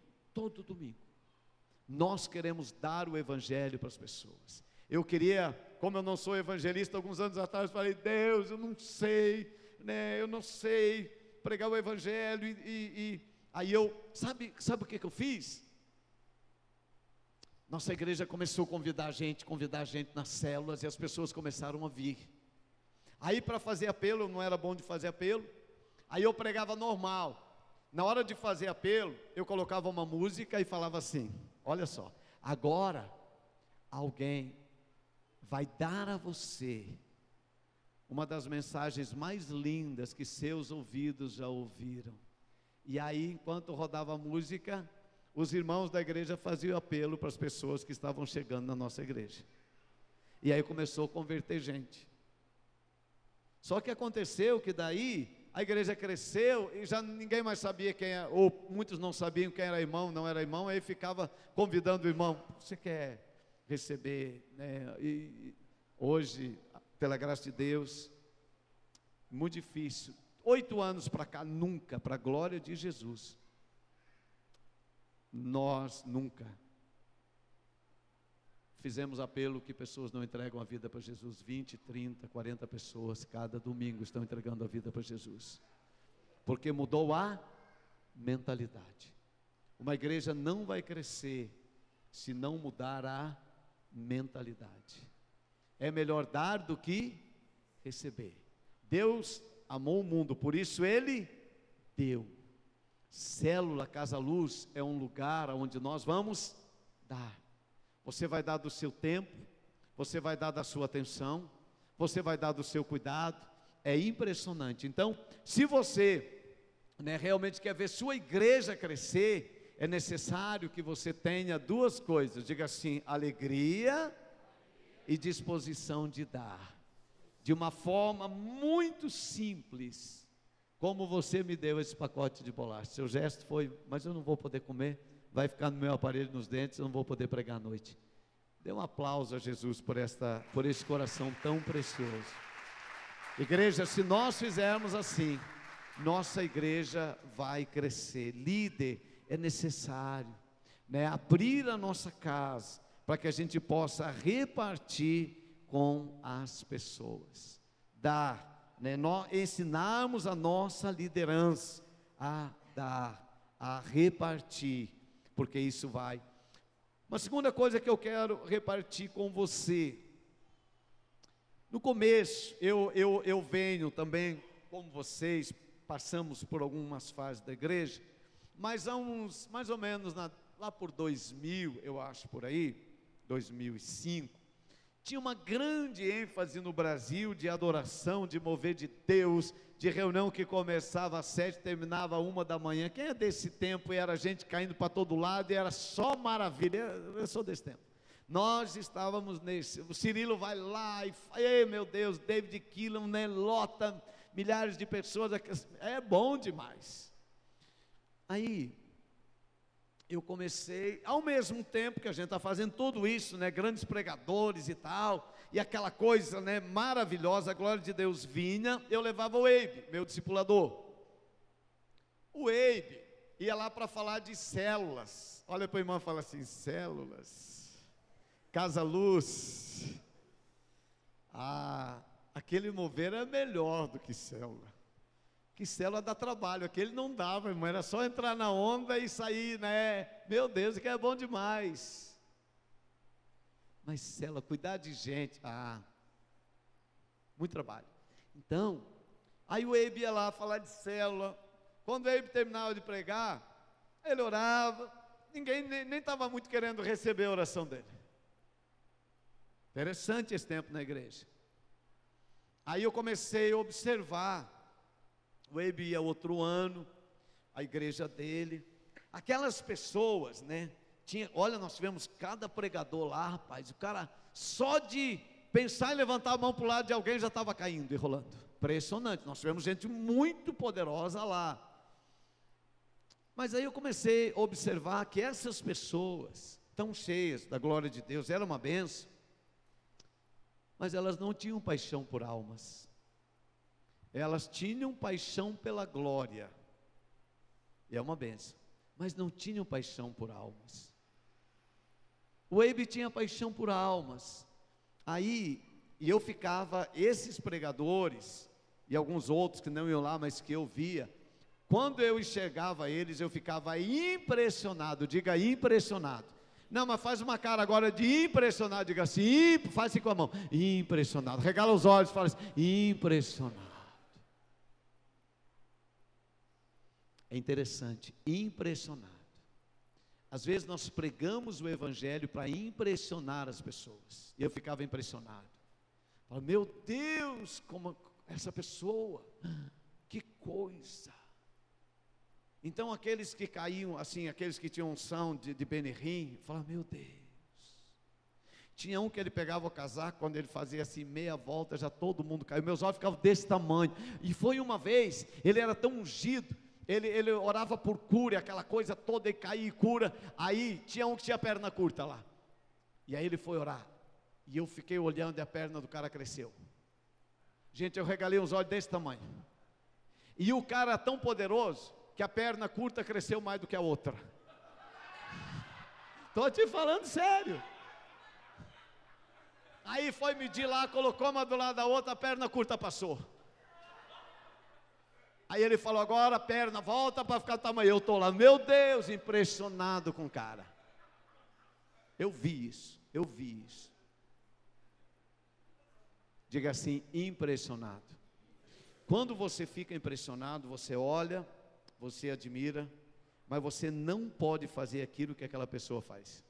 nós queremos dar o evangelho para as pessoas. Eu queria, como eu não sou evangelista, alguns anos atrás eu falei, Deus, eu não sei, né, eu não sei pregar o evangelho, aí eu, sabe o que eu fiz? Nossa igreja começou a convidar a gente nas células, e as pessoas começaram a vir. Aí para fazer apelo, eu não era bom de fazer apelo, aí eu pregava normal. Na hora de fazer apelo, eu colocava uma música e falava assim, olha só, agora alguém vai dar a você uma das mensagens mais lindas que seus ouvidos já ouviram. E aí, enquanto rodava a música, os irmãos da igreja faziam apelo para as pessoas que estavam chegando na nossa igreja. E aí começou a converter gente. Só que aconteceu que daí a igreja cresceu e já ninguém mais sabia quem era, ou muitos não sabiam quem era irmão, não era irmão, aí ficava convidando o irmão, você quer receber, né? E hoje, pela graça de Deus, muito difícil, 8 anos para cá, nunca, para a glória de Jesus, nós nunca fizemos apelo que pessoas não entregam a vida para Jesus. 20, 30, 40 pessoas cada domingo estão entregando a vida para Jesus, porque mudou a mentalidade. Uma igreja não vai crescer se não mudar a mentalidade. É melhor dar do que receber. Deus amou o mundo, por isso Ele deu. Célula Casa Luz é um lugar onde nós vamos dar. Você vai dar do seu tempo, você vai dar da sua atenção, você vai dar do seu cuidado. É impressionante. Então, se você, né, realmente quer ver sua igreja crescer, é necessário que você tenha 2 coisas. Diga assim, alegria e disposição de dar, de uma forma muito simples, como você me deu esse pacote de bolacha. Seu gesto foi, mas eu não vou poder comer, vai ficar no meu aparelho nos dentes, eu não vou poder pregar à noite. Dê um aplauso a Jesus por esse coração tão precioso. Igreja, se nós fizermos assim, nossa igreja vai crescer. Líder, é necessário, né, abrir a nossa casa, para que a gente possa repartir com as pessoas, dar, né, nós ensinarmos a nossa liderança a dar, a repartir, porque isso vai. Uma segunda coisa que eu quero repartir com você, no começo, eu venho também, como vocês, passamos por algumas fases da igreja, mas há uns, mais ou menos, lá por 2000, eu acho, por aí, 2005, tinha uma grande ênfase no Brasil de adoração, de mover de Deus, de reunião que começava às 7, terminava 1 da manhã. Quem é desse tempo? E era gente caindo para todo lado, e era só maravilha. Eu sou desse tempo. Nós estávamos nesse, o Cirilo vai lá, e meu Deus, David Killam, né, lota milhares de pessoas, é bom demais. Aí, eu comecei, ao mesmo tempo que a gente está fazendo tudo isso, né, grandes pregadores e tal, e aquela coisa, né, maravilhosa, a glória de Deus vinha, eu levava o Eibe, meu discipulador. O Eibe ia lá para falar de células. Olha para o irmão e fala assim, células, Casa Luz. Aquele mover é melhor do que célula. Que célula dá trabalho, aquele não dava, irmão, era só entrar na onda e sair, né? Meu Deus, que é bom demais. Mas célula, cuidar de gente, muito trabalho. Então, aí o Eibe ia lá falar de célula. Quando o Eibe terminava de pregar, ele orava, ninguém nem estava muito querendo receber a oração dele. Interessante esse tempo na igreja. Aí eu comecei a observar. O Eibe ia outro ano, a igreja dele, aquelas pessoas, né? Olha, nós tivemos cada pregador lá, rapaz, o cara só de pensar em levantar a mão para o lado de alguém já estava caindo e rolando. Impressionante, nós tivemos gente muito poderosa lá. Mas aí eu comecei a observar que essas pessoas, tão cheias da glória de Deus, era uma bênção, mas elas não tinham paixão por almas. Elas tinham paixão pela glória, e é uma bênção, mas não tinham paixão por almas. O Eibe tinha paixão por almas. Aí, e eu ficava, esses pregadores, e alguns outros que não iam lá, mas que eu via, quando eu enxergava eles, eu ficava impressionado, diga impressionado. Não, mas faz uma cara agora de impressionado, diga assim, faz assim com a mão, impressionado, regala os olhos, fala assim, impressionado. É interessante, impressionado. Às vezes nós pregamos o evangelho para impressionar as pessoas, e eu ficava impressionado. Falava, meu Deus, como essa pessoa, que coisa. Então aqueles que caíam, assim, aqueles que tinham unção de Benihim, falavam, meu Deus. Tinha um que ele pegava o casaco, quando ele fazia assim meia volta, já todo mundo caiu, meus olhos ficavam desse tamanho. E foi uma vez, ele era tão ungido, ele orava por cura, aquela coisa toda, e caía e cura. Aí tinha um que tinha perna curta lá, e aí ele foi orar, e eu fiquei olhando e a perna do cara cresceu. Gente, eu regalei os olhos desse tamanho, e o cara tão poderoso, que a perna curta cresceu mais do que a outra. Estou te falando sério. Aí foi medir lá, colocou uma do lado da outra, a perna curta passou. Aí ele falou, agora a perna volta para ficar do tamanho. Eu estou lá, meu Deus, impressionado com o cara. Eu vi isso. Diga assim, impressionado. Quando você fica impressionado, você olha, você admira, mas você não pode fazer aquilo que aquela pessoa faz.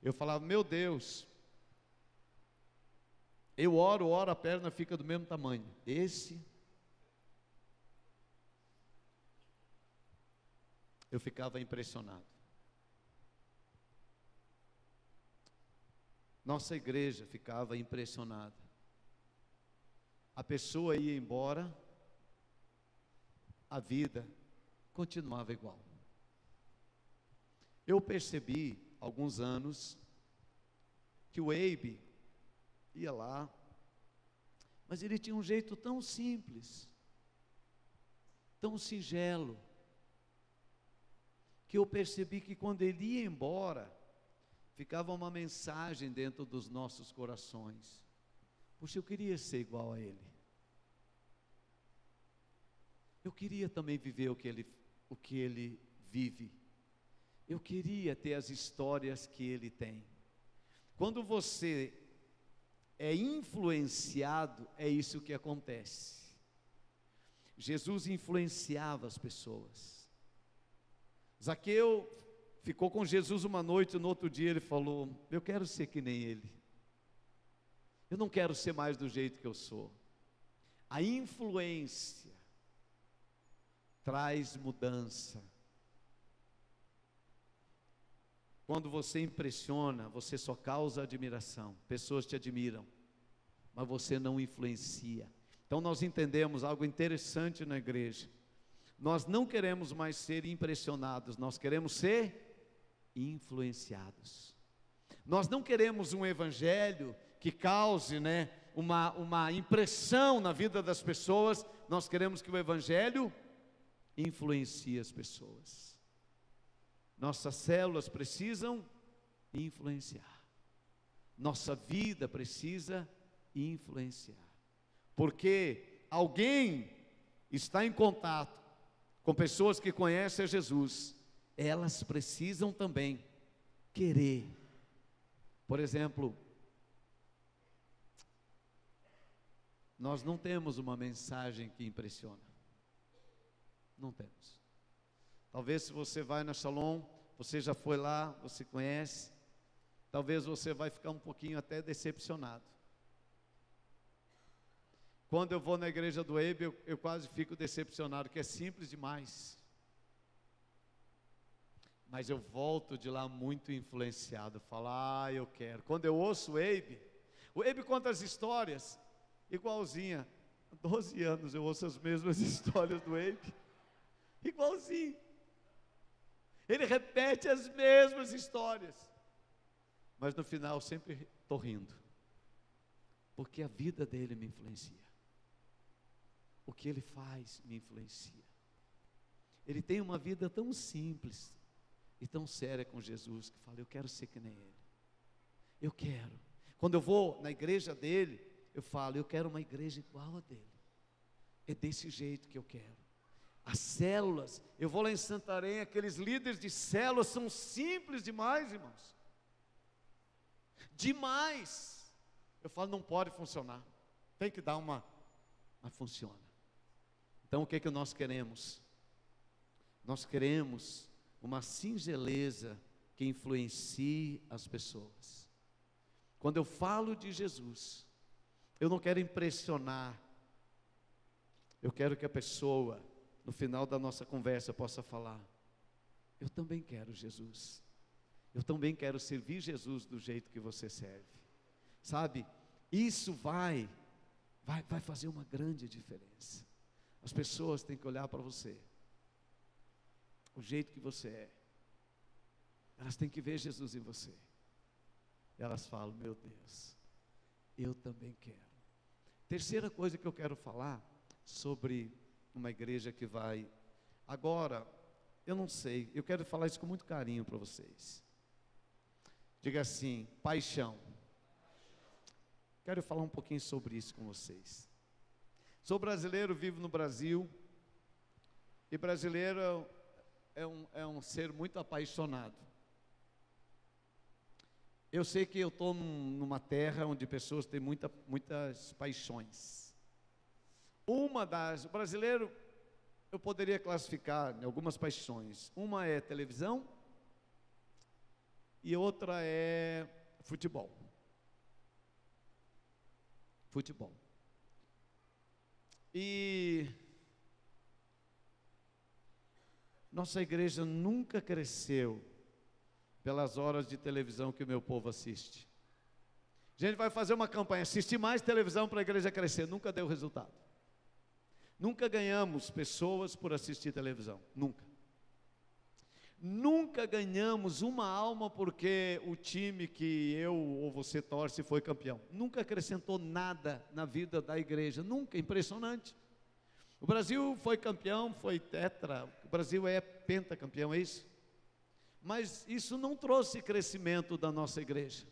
Eu falava, meu Deus, eu oro, a perna fica do mesmo tamanho. Eu ficava impressionado. Nossa igreja ficava impressionada. A pessoa ia embora, a vida continuava igual. Eu percebi, alguns anos, que o Eibe ia lá, mas ele tinha um jeito tão simples, tão singelo, que eu percebi que quando ele ia embora, ficava uma mensagem dentro dos nossos corações. Puxa, eu queria ser igual a ele. Eu queria também viver o que ele vive. Eu queria ter as histórias que ele tem. Quando você é influenciado, é isso que acontece. Jesus influenciava as pessoas. Zaqueu ficou com Jesus uma noite, no outro dia ele falou, eu quero ser que nem ele. Eu não quero ser mais do jeito que eu sou. A influência traz mudança. Quando você impressiona, você só causa admiração. Pessoas te admiram, mas você não influencia. Então nós entendemos algo interessante na igreja. Nós não queremos mais ser impressionados, nós queremos ser influenciados. Nós não queremos um evangelho que cause, uma impressão na vida das pessoas. Nós queremos que o evangelho influencie as pessoas. Nossas células precisam influenciar. Nossa vida precisa influenciar. Porque alguém está em contato com pessoas que conhecem a Jesus, elas precisam também querer. Por exemplo, nós não temos uma mensagem que impressiona. Não temos. Talvez se você vai na Shalom, você já foi lá, você conhece, talvez você vai ficar um pouquinho até decepcionado. Quando eu vou na igreja do Eibe, eu quase fico decepcionado, que é simples demais. Mas eu volto de lá muito influenciado, falo, eu quero. Quando eu ouço o Eibe conta as histórias, igualzinha. Há 12 anos eu ouço as mesmas histórias do Eibe, igualzinho. Ele repete as mesmas histórias, mas no final sempre estou rindo, porque a vida dele me influencia. O que ele faz me influencia. Ele tem uma vida tão simples e tão séria com Jesus, que fala, eu quero ser que nem ele. Eu quero. Quando eu vou na igreja dele, eu falo, eu quero uma igreja igual a dele. É desse jeito que eu quero. As células, eu vou lá em Santarém, aqueles líderes de células são simples demais, irmãos. Demais. Eu falo, não pode funcionar. Tem que dar mas funciona. Então o que nós queremos? Nós queremos uma singeleza que influencie as pessoas. Quando eu falo de Jesus, eu não quero impressionar. Eu quero que a pessoa, no final da nossa conversa, possa falar, eu também quero Jesus. Eu também quero servir Jesus do jeito que você serve. Sabe, isso vai fazer uma grande diferença. As pessoas têm que olhar para você, o jeito que você é. Elas têm que ver Jesus em você. Elas falam, meu Deus, eu também quero. Terceira coisa que eu quero falar sobre uma igreja que vai, agora, eu não sei, eu quero falar isso com muito carinho para vocês. Diga assim, paixão. Quero falar um pouquinho sobre isso com vocês. Sou brasileiro, vivo no Brasil, e brasileiro é um ser muito apaixonado. Eu sei que eu estou numa terra onde pessoas têm muitas paixões. O brasileiro, eu poderia classificar em algumas paixões. Uma é televisão, e outra é futebol. Futebol. E nossa igreja nunca cresceu pelas horas de televisão que o meu povo assiste. A gente vai fazer uma campanha, assistir mais televisão para a igreja crescer, nunca deu resultado. Nunca ganhamos pessoas por assistir televisão, nunca. Nunca ganhamos uma alma porque o time que eu ou você torce foi campeão. Nunca acrescentou nada na vida da igreja, nunca, impressionante. O Brasil foi campeão, foi tetra, o Brasil é pentacampeão, é isso? Mas isso não trouxe crescimento da nossa igreja.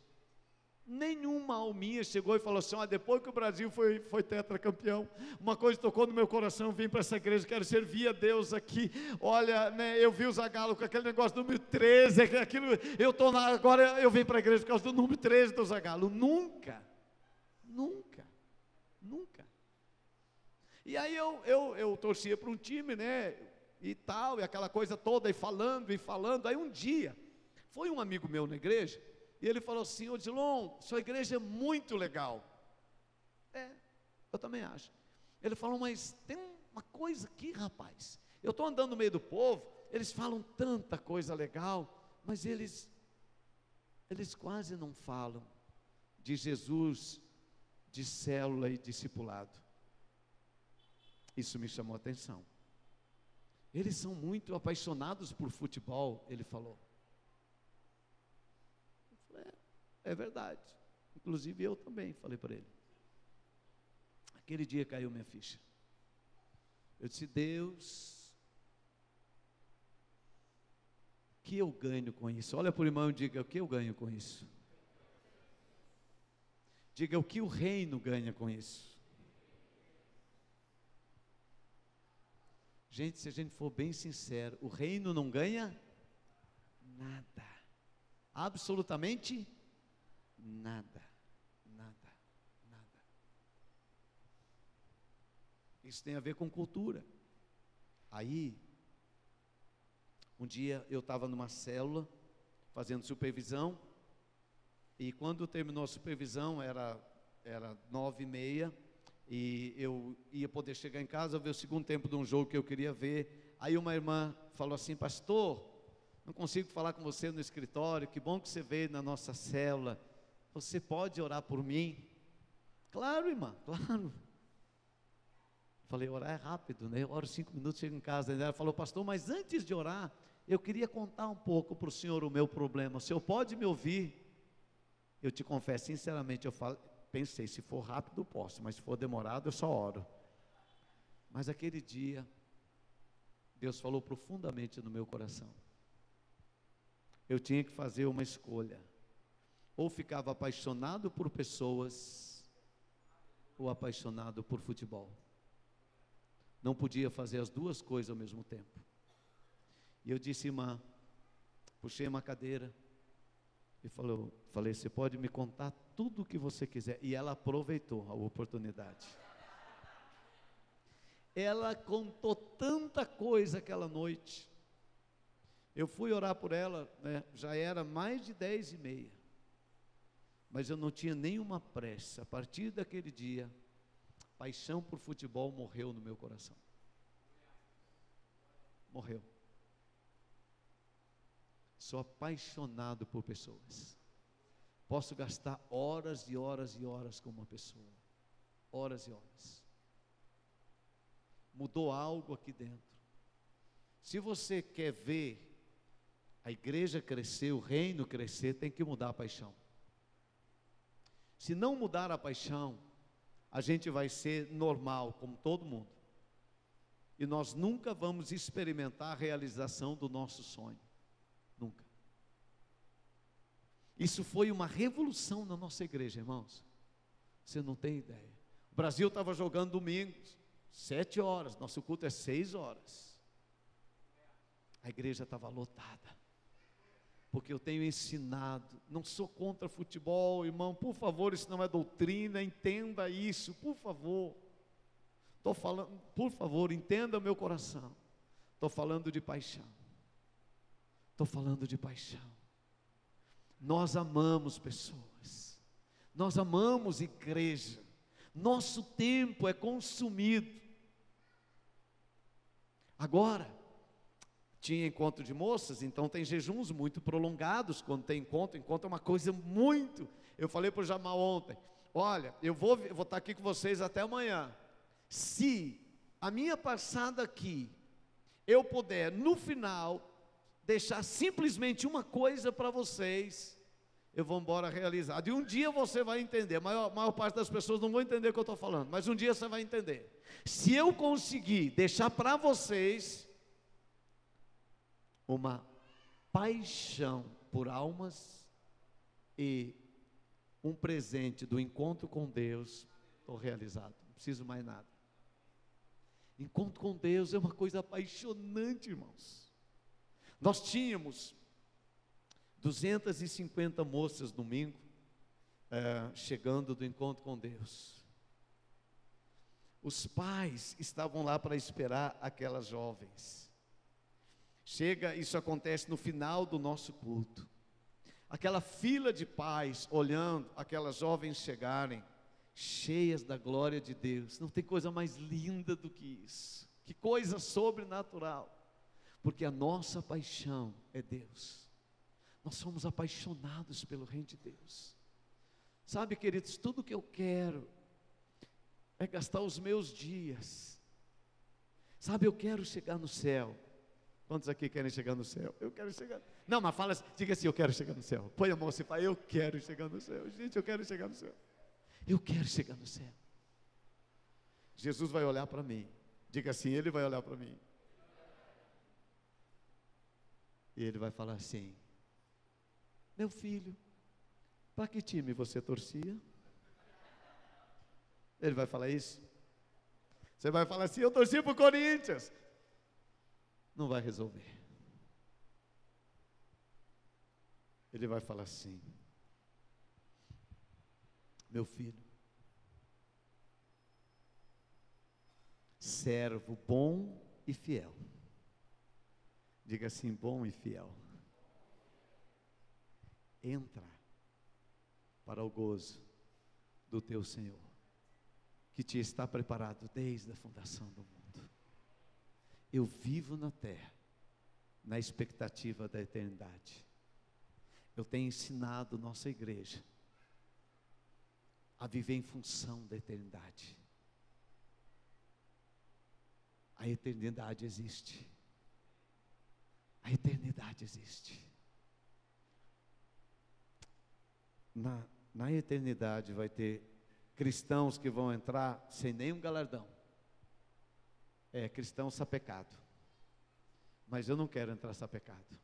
Nenhuma alminha chegou e falou assim, depois que o Brasil foi tetracampeão, uma coisa tocou no meu coração, eu vim para essa igreja, quero servir a Deus aqui. Olha, né, eu vi o Zagallo com aquele negócio do número 13, aquilo, agora eu vim para a igreja por causa do número 13 do Zagallo. Nunca. E aí eu torcia para um time, né, e tal, e aquela coisa toda, e falando, aí um dia, foi um amigo meu na igreja, e ele falou assim, Odilon, sua igreja é muito legal. Eu também acho. Ele falou, mas tem uma coisa aqui, rapaz, eu estou andando no meio do povo, eles falam tanta coisa legal, mas eles quase não falam de Jesus, de célula e discipulado. Isso me chamou a atenção. Eles são muito apaixonados por futebol, ele falou. Eu falei, é verdade. Inclusive eu também falei para ele. Aquele dia caiu minha ficha. Eu disse, Deus, o que eu ganho com isso? Olha para o irmão e diga, o que eu ganho com isso? Diga o que o reino ganha com isso. Gente, se a gente for bem sincero, o reino não ganha nada, absolutamente nada, nada, nada. Isso tem a ver com cultura. Aí, um dia eu estava numa célula, fazendo supervisão, e quando terminou a supervisão, era 9h30, e eu ia poder chegar em casa, ver o segundo tempo de um jogo que eu queria ver. Aí uma irmã falou assim: pastor, não consigo falar com você no escritório, que bom que você veio na nossa célula, você pode orar por mim? Claro, irmã, claro. Falei, orar é rápido, né? Eu oro 5 minutos, chego em casa. Ela falou, pastor, mas antes de orar, eu queria contar um pouco para o senhor o meu problema, o senhor pode me ouvir? Eu te confesso, sinceramente, pensei, se for rápido posso, mas se for demorado eu só oro. Mas aquele dia, Deus falou profundamente no meu coração. Eu tinha que fazer uma escolha, ou ficava apaixonado por pessoas, ou apaixonado por futebol. Não podia fazer as duas coisas ao mesmo tempo. E eu disse, irmã, puxei uma cadeira e falei, você pode me contar tudo o que você quiser. E ela aproveitou a oportunidade. Ela contou tanta coisa aquela noite. Eu fui orar por ela, né, já era mais de 10h30. Mas eu não tinha nenhuma pressa. A partir daquele dia, paixão por futebol morreu no meu coração. Morreu. Sou apaixonado por pessoas. Posso gastar horas e horas e horas com uma pessoa. Horas e horas. Mudou algo aqui dentro. Se você quer ver a igreja crescer, o reino crescer, tem que mudar a paixão. Se não mudar a paixão, a gente vai ser normal, como todo mundo. E nós nunca vamos experimentar a realização do nosso sonho. Nunca. Isso foi uma revolução na nossa igreja, irmãos. Você não tem ideia. O Brasil estava jogando domingos, 7 horas, nosso culto é 6 horas. A igreja estava lotada. Porque eu tenho ensinado, não sou contra futebol, irmão, por favor, isso não é doutrina, entenda isso, por favor. Estou falando, por favor, entenda meu coração. Estou falando de paixão. Estou falando de paixão. Nós amamos pessoas, nós amamos igreja, nosso tempo é consumido. Agora, tinha encontro de moças, então tem jejuns muito prolongados quando tem encontro é uma coisa muito. Eu falei para o Jamal ontem, olha, eu vou estar aqui com vocês até amanhã. Se a minha passada aqui, eu puder, no final, deixar simplesmente uma coisa para vocês, eu vou embora realizado. E um dia você vai entender, a maior parte das pessoas não vão entender o que eu estou falando, mas um dia você vai entender. Se eu conseguir deixar para vocês uma paixão por almas e um presente do encontro com Deus, estou realizado, não preciso mais nada. Encontro com Deus é uma coisa apaixonante, irmãos. Nós tínhamos 250 moças domingo, chegando do encontro com Deus. Os pais estavam lá para esperar aquelas jovens. Isso acontece no final do nosso culto. Aquela fila de pais olhando aquelas jovens chegarem, cheias da glória de Deus. Não tem coisa mais linda do que isso. Que coisa sobrenatural. Porque a nossa paixão é Deus. Nós somos apaixonados pelo reino de Deus. Sabe, queridos, tudo que eu quero é gastar os meus dias. Sabe, eu quero chegar no céu. Quantos aqui querem chegar no céu? Eu quero chegar. Não, mas fala assim, diga assim, eu quero chegar no céu. Põe a mão assim e fala, eu quero chegar no céu. Gente, eu quero chegar no céu. Eu quero chegar no céu. Jesus vai olhar para mim. Diga assim, Ele vai olhar para mim. E Ele vai falar assim, meu filho, para que time você torcia? Ele vai falar isso? Você vai falar assim, eu torci para o Corinthians. Não vai resolver. Ele vai falar assim, meu filho, servo bom e fiel. Diga assim, bom e fiel. Entra para o gozo do teu Senhor, que te está preparado desde a fundação do mundo. Eu vivo na terra, na expectativa da eternidade. Eu tenho ensinado nossa igreja a viver em função da eternidade. A eternidade existe. A eternidade existe. Na eternidade vai ter cristãos que vão entrar sem nenhum galardão. Cristão sapecado. Mas eu não quero entrar sapecado.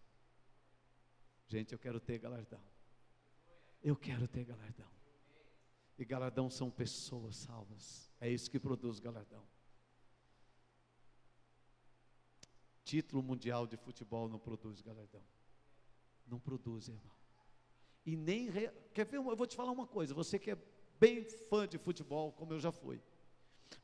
Gente, eu quero ter galardão. Eu quero ter galardão. E galardão são pessoas salvas. É isso que produz galardão. Título mundial de futebol não produz galardão. Não produz, irmão. E nem... Quer ver? Eu vou te falar uma coisa. Você que é bem fã de futebol, como eu já fui.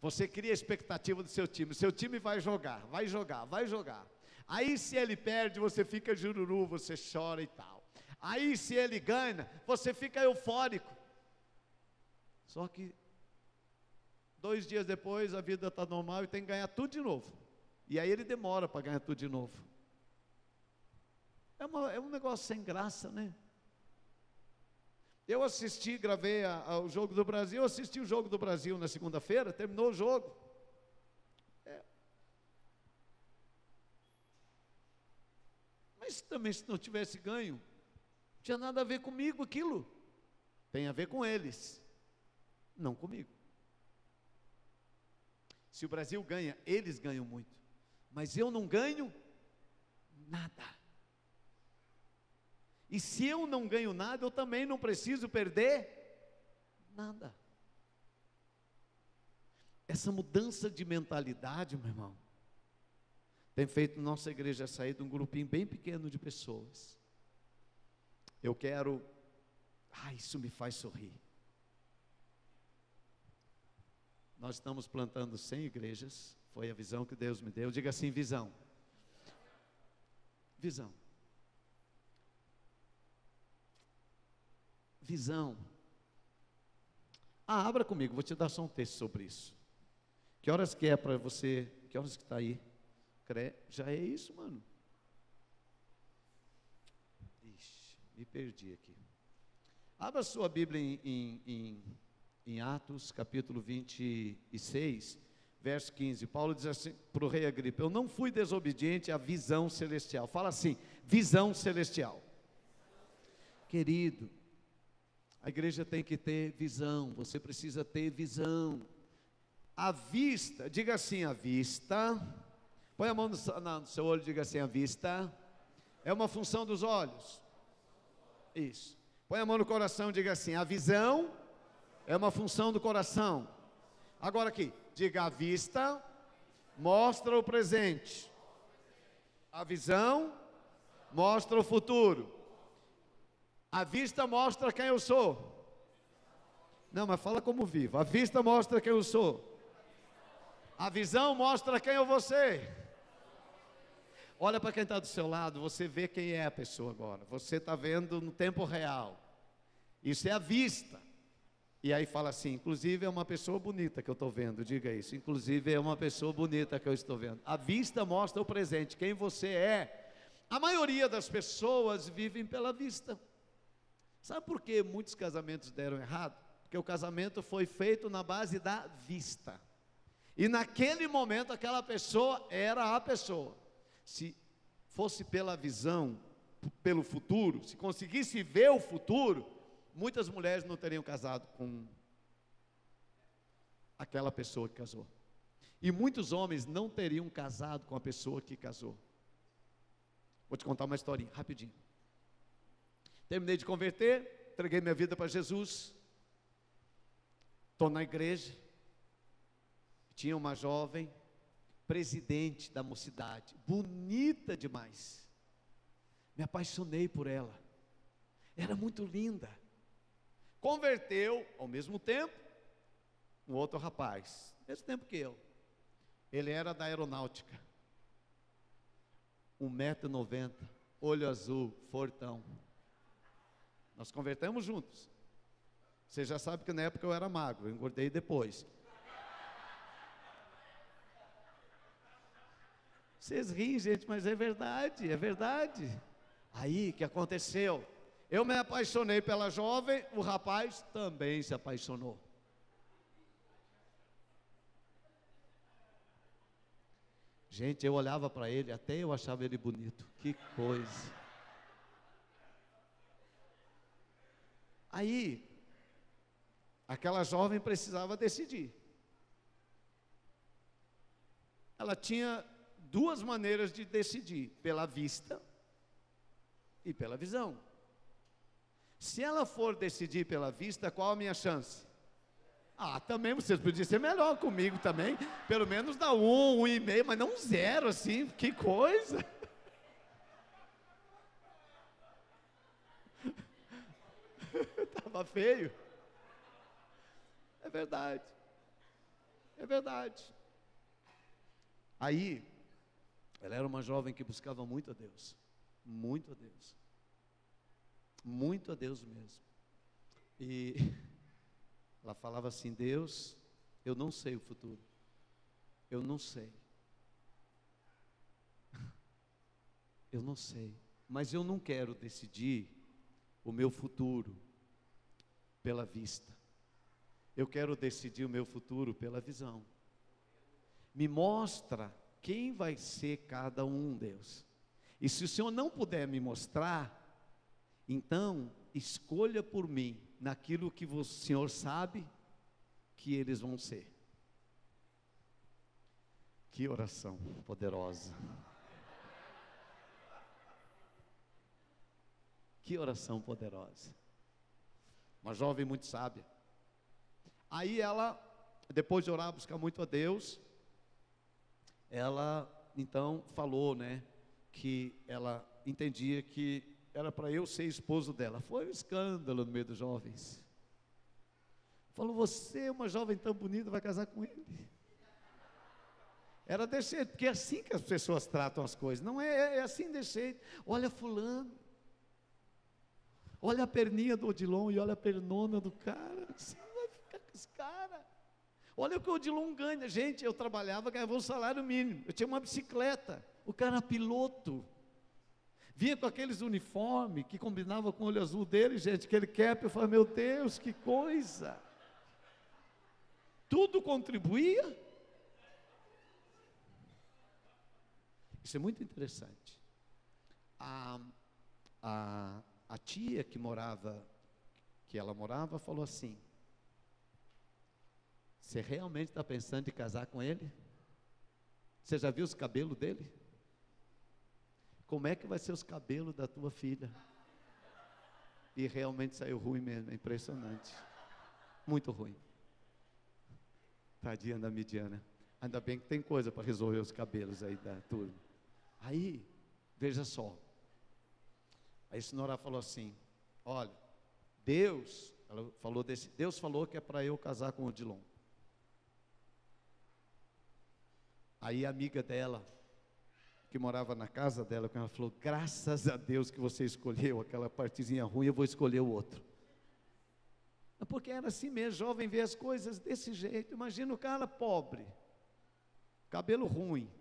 Você cria a expectativa do seu time. Seu time vai jogar, vai jogar, vai jogar. Aí se ele perde, você fica jururu, você chora e tal. Aí se ele ganha, você fica eufórico. Só que 2 dias depois a vida está normal e tem que ganhar tudo de novo. E aí ele demora para ganhar tudo de novo. É um negócio sem graça, né? Eu assisti, gravei o Jogo do Brasil, assisti o Jogo do Brasil na segunda-feira, terminou o jogo. Mas também se não tivesse ganho, não tinha nada a ver comigo aquilo. Tem a ver com eles, não comigo. Se o Brasil ganha, eles ganham muito. Mas eu não ganho nada. E se eu não ganho nada, eu também não preciso perder nada. Essa mudança de mentalidade, meu irmão, tem feito nossa igreja sair de um grupinho bem pequeno de pessoas. Eu quero... isso me faz sorrir. Nós estamos plantando 100 igrejas. Foi a visão que Deus me deu. Diga assim, visão. Visão. Visão. Abra comigo, vou te dar só um texto sobre isso. Que horas que é para você? Que horas que está aí? Já é isso, mano. Ixi, me perdi aqui. Abra sua Bíblia em Atos, capítulo 26, verso 15. Paulo diz assim para o rei Agripa: eu não fui desobediente à visão celestial. Fala assim, visão celestial. Querido, a igreja tem que ter visão, você precisa ter visão. A vista, diga assim, a vista, põe a mão no seu olho e diga assim, a vista é uma função dos olhos. Isso. Põe a mão no coração e diga assim, a visão é uma função do coração. Agora aqui, diga, a vista mostra o presente. A visão mostra o futuro. A vista mostra quem eu sou. Não, mas fala como vivo. A vista mostra quem eu sou. A visão mostra quem eu vou ser. Olha para quem está do seu lado, você vê quem é a pessoa agora. Você está vendo no tempo real. Isso é a vista. E aí fala assim, inclusive é uma pessoa bonita que eu estou vendo, diga isso. Inclusive é uma pessoa bonita que eu estou vendo. A vista mostra o presente, quem você é. A maioria das pessoas vivem pela vista. Sabe por que muitos casamentos deram errado? Porque o casamento foi feito na base da vista. E naquele momento aquela pessoa era a pessoa. Se fosse pela visão, pelo futuro, se conseguisse ver o futuro, muitas mulheres não teriam casado com aquela pessoa que casou. E muitos homens não teriam casado com a pessoa que casou. Vou te contar uma historinha, rapidinho. Terminei de converter, entreguei minha vida para Jesus. Estou na igreja, Tinha uma jovem, presidente da mocidade, bonita demais. Me apaixonei por ela. Era muito linda. Converteu, ao mesmo tempo, um outro rapaz, mesmo tempo que eu. Ele era da aeronáutica. 1,90 m, olho azul, fortão. Nós convertemos juntos. Você já sabe que na época eu era magro, eu engordei depois. Vocês riem, gente, mas é verdade, é verdade. Aí, o que aconteceu? Eu me apaixonei pela jovem, o rapaz também se apaixonou. Gente, eu olhava para ele, até eu achava ele bonito. Que coisa. Aí, aquela jovem precisava decidir. Ela tinha duas maneiras de decidir: pela vista e pela visão. Se ela for decidir pela vista, qual a minha chance? Também vocês podiam ser melhor comigo também. Pelo menos dá 1,5, mas não 0 assim. Que coisa. Estava feio. É verdade. É verdade. Aí, ela era uma jovem que buscava muito a Deus. Muito a Deus. Muito a Deus mesmo. E ela falava assim: Deus, eu não sei o futuro. Eu não sei. Eu não sei. Mas eu não quero decidir o meu futuro pela vista. Eu quero decidir o meu futuro pela visão. Me mostra quem vai ser cada um, Deus. E se o Senhor não puder me mostrar, então escolha por mim naquilo que o Senhor sabe que eles vão ser. Que oração poderosa. Que oração poderosa. Uma jovem muito sábia. Aí ela, depois de orar, buscar muito a Deus, ela então falou, que ela entendia que era para eu ser esposo dela. Foi um escândalo no meio dos jovens. Falou: você é uma jovem tão bonita, vai casar com ele? Era desse jeito, porque é assim que as pessoas tratam as coisas. Não é assim desse jeito. Olha fulano, olha a perninha do Odilon e olha a pernona do cara. Você vai ficar com esse cara? Olha o que o Odilon ganha. Gente, eu trabalhava, ganhava um salário mínimo. Eu tinha uma bicicleta. O cara era piloto. Vinha com aqueles uniformes que combinava com o olho azul dele, gente, aquele cap. Eu falei: meu Deus, que coisa. Tudo contribuía. Isso é muito interessante. A tia que ela morava, falou assim: você realmente está pensando em casar com ele? Você já viu os cabelos dele? Como é que vai ser os cabelos da tua filha? E realmente saiu ruim mesmo, é impressionante. Muito ruim. Tadinha da Midiana. Ainda bem que tem coisa para resolver os cabelos aí da turma. Aí, veja só. Aí a senhora falou assim: olha, Deus falou que é para eu casar com o Odilon. Aí a amiga dela, que morava na casa dela, ela falou: graças a Deus que você escolheu aquela partezinha ruim, eu vou escolher o outro. Porque era assim mesmo, jovem vê as coisas desse jeito. Imagina o cara pobre, cabelo ruim,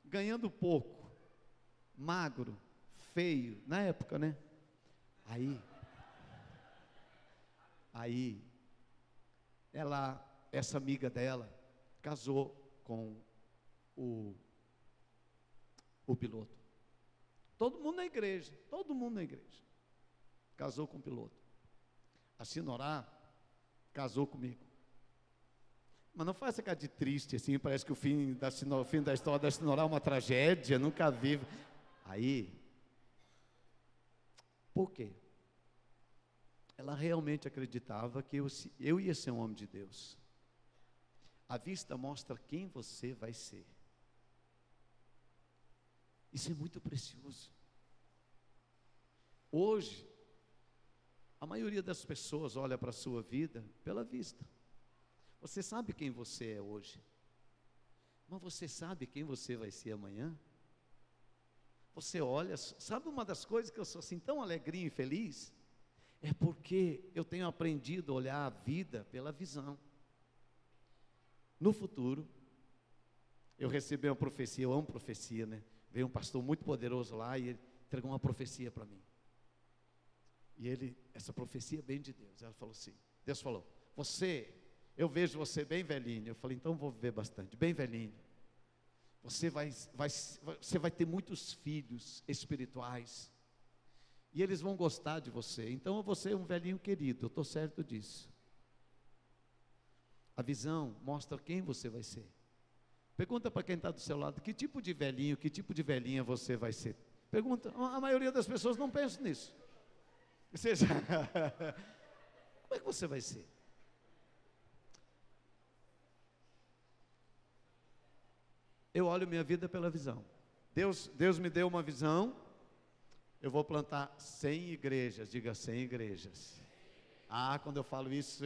ganhando pouco, magro, feio, na época, Aí, essa amiga dela, casou com o piloto. Todo mundo na igreja, casou com o piloto. A Sinorá casou comigo. Mas não faça cara de triste assim, parece que o fim da história da Sinorá é uma tragédia, nunca vi. Aí, por quê? Ela realmente acreditava que eu ia ser um homem de Deus. A vista mostra quem você vai ser. Isso é muito precioso. Hoje, a maioria das pessoas olha para a sua vida pela vista. Você sabe quem você é hoje, mas você sabe quem você vai ser amanhã? Você olha, sabe uma das coisas que eu sou assim tão alegrinho e feliz? É porque eu tenho aprendido a olhar a vida pela visão. No futuro, eu recebi uma profecia, eu amo profecia, né? Veio um pastor muito poderoso lá e ele entregou uma profecia para mim. E essa profecia é bem de Deus. Ela falou assim, Deus falou, eu vejo você bem velhinho. Eu falei, então vou viver bastante, bem velhinho. Você vai ter muitos filhos espirituais. E eles vão gostar de você. Então você é um velhinho querido, eu estou certo disso. A visão mostra quem você vai ser. Pergunta para quem está do seu lado, que tipo de velhinho, que tipo de velhinha você vai ser? Pergunta, a maioria das pessoas não pensa nisso. Ou seja, como é que você vai ser? Eu olho minha vida pela visão. Deus me deu uma visão. Eu vou plantar 100 igrejas. Diga 100 igrejas. Quando eu falo isso,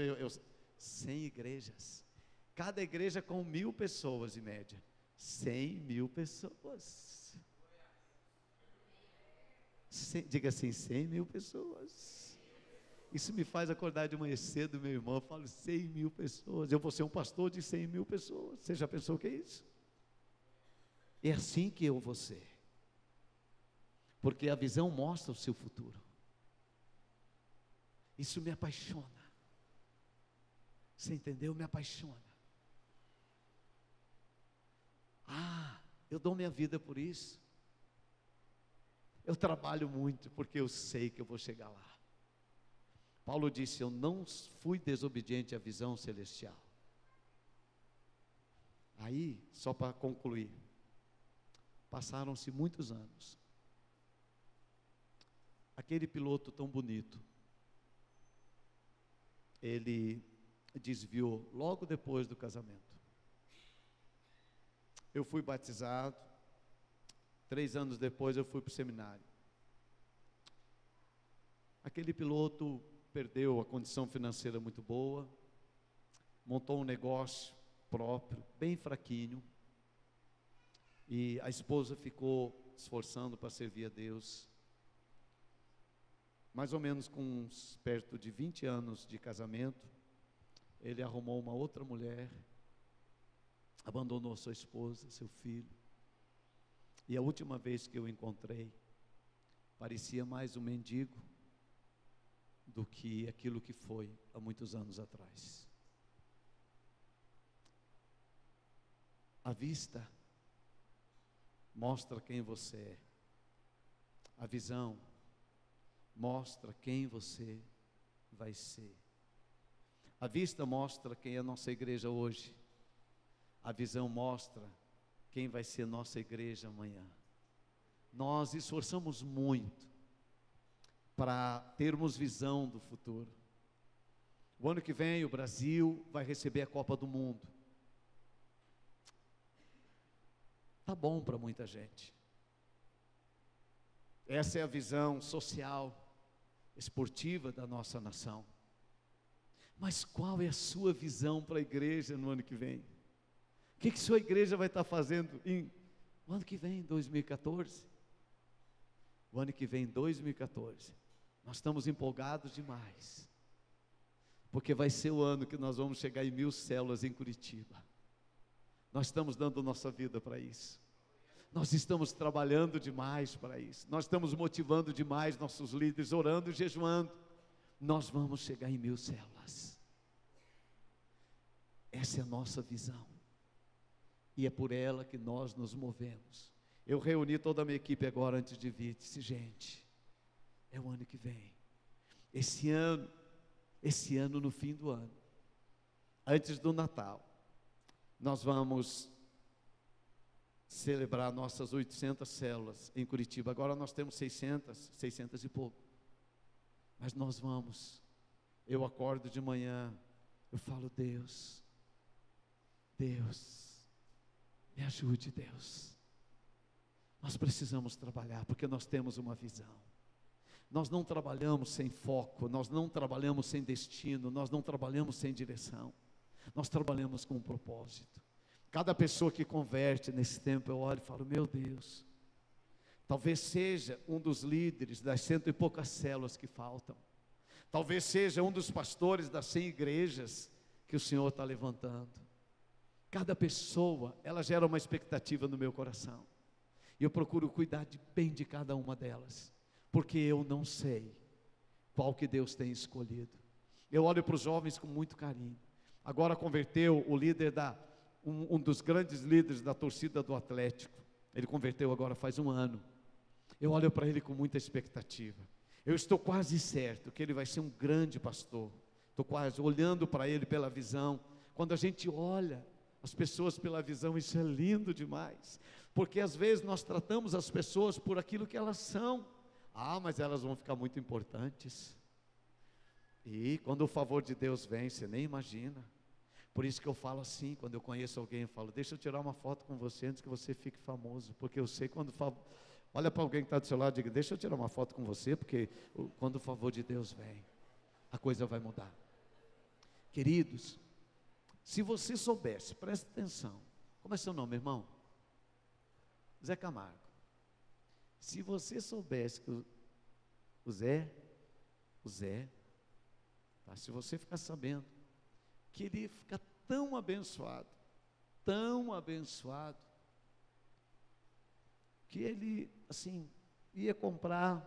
100 igrejas. Cada igreja com 1.000 pessoas em média. 100.000 pessoas. Diga assim, 100.000 pessoas. Isso me faz acordar de manhã cedo, meu irmão. Eu falo 100.000 pessoas. Eu vou ser um pastor de 100.000 pessoas. Você já pensou o que é isso? É assim que eu vou ser. Porque a visão mostra o seu futuro. Isso me apaixona. Você entendeu? Me apaixona. Eu dou minha vida por isso. Eu trabalho muito porque eu sei que eu vou chegar lá. Paulo disse, eu não fui desobediente à visão celestial. Aí, só para concluir, passaram-se muitos anos. Aquele piloto tão bonito, ele desviou logo depois do casamento. Eu fui batizado, 3 anos depois eu fui para o seminário. Aquele piloto perdeu a condição financeira muito boa, montou um negócio próprio, bem fraquinho, e a esposa ficou esforçando para servir a Deus. Mais ou menos com perto de 20 anos de casamento, ele arrumou uma outra mulher, abandonou sua esposa, seu filho, e a última vez que eu encontrei, parecia mais um mendigo do que aquilo que foi há muitos anos atrás. A vista mostra quem você é. A visão mostra quem você vai ser. A vista mostra quem é a nossa igreja hoje. A visão mostra quem vai ser nossa igreja amanhã. Nós esforçamos muito para termos visão do futuro. O ano que vem o Brasil vai receber a Copa do Mundo. Tá bom para muita gente. Essa é a visão social, esportiva da nossa nação. Mas qual é a sua visão para a igreja no ano que vem? O que sua igreja vai estar fazendo no ano que vem, 2014? O ano que vem, 2014, nós estamos empolgados demais, porque vai ser o ano que nós vamos chegar em 1.000 células em Curitiba. Nós estamos dando nossa vida para isso. Nós estamos trabalhando demais para isso. Nós estamos motivando demais nossos líderes, orando e jejuando. Nós vamos chegar em 1.000 células. Essa é a nossa visão. E é por ela que nós nos movemos. Eu reuni toda a minha equipe agora antes de vir. Disse, gente, é o ano que vem. Esse ano no fim do ano, antes do Natal, nós vamos celebrar nossas 800 células em Curitiba. Agora nós temos 600 e pouco. Mas nós vamos. Eu acordo de manhã, eu falo, Deus, Deus, me ajude, Deus. Nós precisamos trabalhar, porque nós temos uma visão. Nós não trabalhamos sem foco, nós não trabalhamos sem destino, nós não trabalhamos sem direção. Nós trabalhamos com um propósito. Cada pessoa que converte nesse tempo, eu olho e falo, meu Deus, talvez seja um dos líderes das 100 e poucas células que faltam. Talvez seja um dos pastores das 100 igrejas que o Senhor está levantando. Cada pessoa, ela gera uma expectativa no meu coração. E eu procuro cuidar bem de cada uma delas. Porque eu não sei qual que Deus tem escolhido. Eu olho para os jovens com muito carinho. Agora converteu o líder um dos grandes líderes da torcida do Atlético. Ele converteu agora faz um ano. Eu olho para ele com muita expectativa. Eu estou quase certo que ele vai ser um grande pastor. Estou quase olhando para ele pela visão. Quando a gente olha as pessoas pela visão, isso é lindo demais. Porque às vezes nós tratamos as pessoas por aquilo que elas são. Ah, mas elas vão ficar muito importantes. E quando o favor de Deus vem, você nem imagina. Por isso que eu falo assim, quando eu conheço alguém, eu falo, deixa eu tirar uma foto com você antes que você fique famoso. Porque eu sei quando olha para alguém que está do seu lado e diga, deixa eu tirar uma foto com você, porque quando o favor de Deus vem, a coisa vai mudar. Queridos, se você soubesse, preste atenção. Como é seu nome, irmão? Zé Camargo. Se você soubesse que o Zé, tá? Se você ficar sabendo que ele ia ficar tão abençoado, que ele, assim, ia comprar,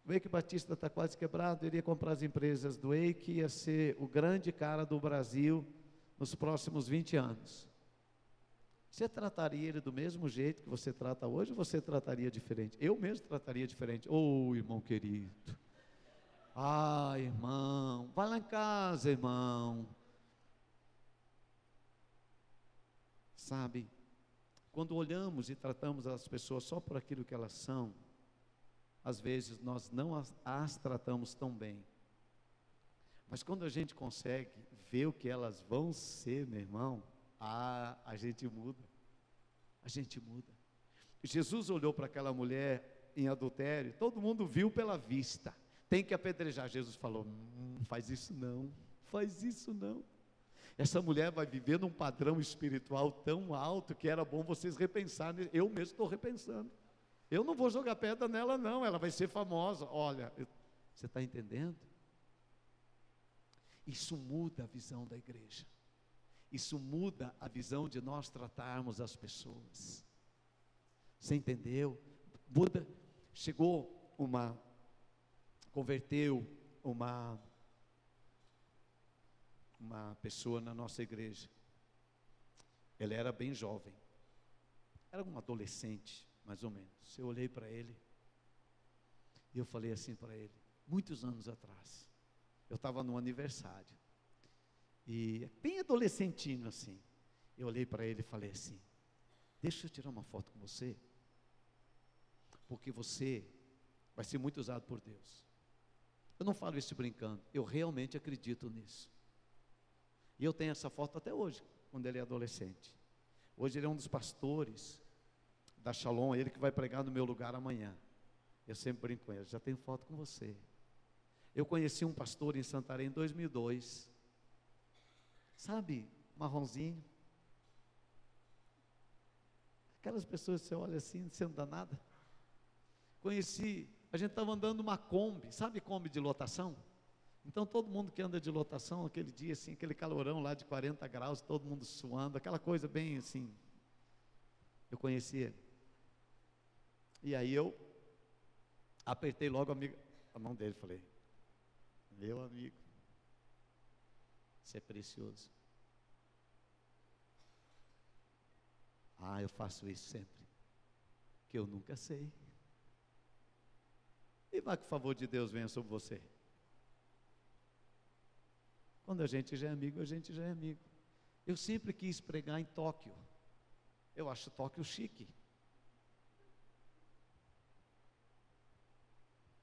o Eike Batista está quase quebrado, ele ia comprar as empresas do Eike, ia ser o grande cara do Brasil nos próximos 20 anos. Você trataria ele do mesmo jeito que você trata hoje, ou você trataria diferente? Eu mesmo trataria diferente. Ô, irmão querido. Ah, irmão, vai lá em casa, irmão. Sabe, quando olhamos e tratamos as pessoas só por aquilo que elas são, às vezes nós não as tratamos tão bem. Mas quando a gente consegue ver o que elas vão ser, meu irmão, a gente muda. A gente muda. Jesus olhou para aquela mulher em adultério, todo mundo viu pela vista. Tem que apedrejar. Jesus falou, faz isso não, faz isso não. Essa mulher vai viver num padrão espiritual tão alto que era bom vocês repensarem. Eu mesmo estou repensando. Eu não vou jogar pedra nela não, ela vai ser famosa. Olha, você está entendendo? Isso muda a visão da igreja. Isso muda a visão de nós tratarmos as pessoas. Você entendeu? Muda. Converteu uma pessoa na nossa igreja. Ela era bem jovem. Era um adolescente, mais ou menos. Eu olhei para ele e eu falei assim para ele, muitos anos atrás. Eu estava num aniversário. E bem adolescentinho assim. Eu olhei para ele e falei assim, deixa eu tirar uma foto com você, porque você vai ser muito usado por Deus. Eu não falo isso brincando, eu realmente acredito nisso. E eu tenho essa foto até hoje, quando ele é adolescente. Hoje ele é um dos pastores da Shalom, ele que vai pregar no meu lugar amanhã. Eu sempre brinco com ele, já tenho foto com você. Eu conheci um pastor em Santarém em 2002. Sabe, marronzinho. Aquelas pessoas que você olha assim, você não dá nada. Conheci, a gente estava andando numa Kombi, sabe Kombi de lotação? Então todo mundo que anda de lotação, aquele dia assim, aquele calorão lá de 40 graus, todo mundo suando, aquela coisa bem assim. Eu conheci ele. E aí eu apertei logo a mão dele, falei, meu amigo, você é precioso. Ah, eu faço isso sempre, que eu nunca sei. E vai que o favor de Deus venha sobre você. Quando a gente já é amigo, a gente já é amigo. Eu sempre quis pregar em Tóquio. Eu acho Tóquio chique.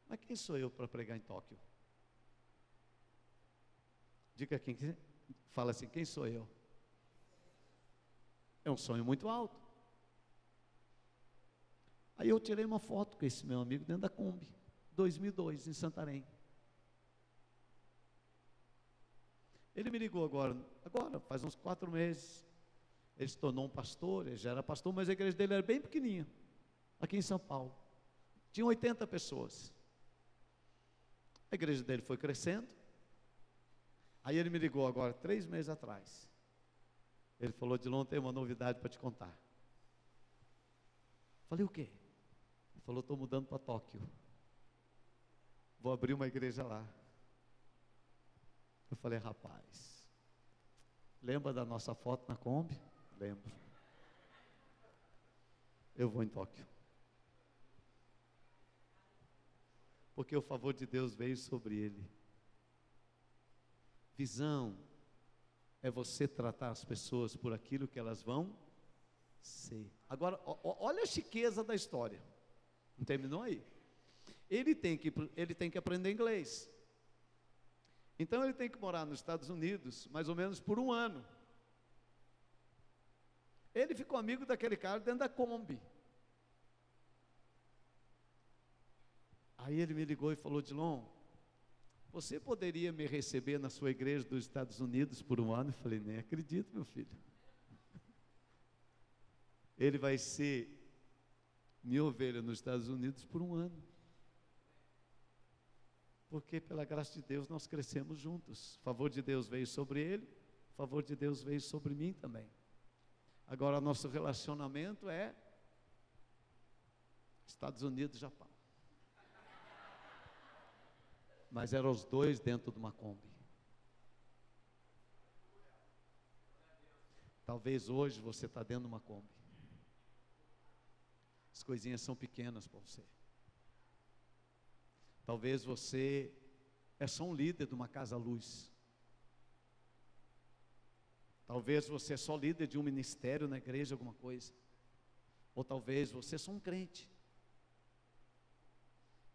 Mas quem sou eu para pregar em Tóquio? Diga quem fala assim, quem sou eu? É um sonho muito alto. Aí eu tirei uma foto com esse meu amigo dentro da Kombi, 2002, em Santarém. Ele me ligou agora, faz uns 4 meses. Ele se tornou um pastor, ele já era pastor, mas a igreja dele era bem pequenininha, aqui em São Paulo. Tinha 80 pessoas. A igreja dele foi crescendo. Aí ele me ligou agora, 3 meses atrás. Ele falou: Dilon, tem uma novidade para te contar. Falei: o quê? Ele falou: estou mudando para Tóquio. Vou abrir uma igreja lá. Eu falei: rapaz, lembra da nossa foto na Kombi? Lembro. Eu vou em Tóquio. Porque o favor de Deus veio sobre ele. Visão é você tratar as pessoas por aquilo que elas vão ser. Agora, olha a chiqueza da história. Não terminou aí. Ele tem que aprender inglês. Então ele tem que morar nos Estados Unidos, mais ou menos por 1 ano. Ele ficou amigo daquele cara dentro da Kombi. Aí ele me ligou e falou: Dilon, você poderia me receber na sua igreja dos Estados Unidos por 1 ano? Eu falei: nem acredito, meu filho. Ele vai ser minha ovelha nos Estados Unidos por 1 ano. Porque pela graça de Deus nós crescemos juntos. O favor de Deus veio sobre ele, o favor de Deus veio sobre mim também. Agora nosso relacionamento é Estados Unidos e Japão. Mas eram os dois dentro de uma Kombi. Talvez hoje você está dentro de uma Kombi. As coisinhas são pequenas para você. Talvez você é só um líder de uma casa-luz. Talvez você é só líder de um ministério na igreja, alguma coisa. Ou talvez você é só um crente.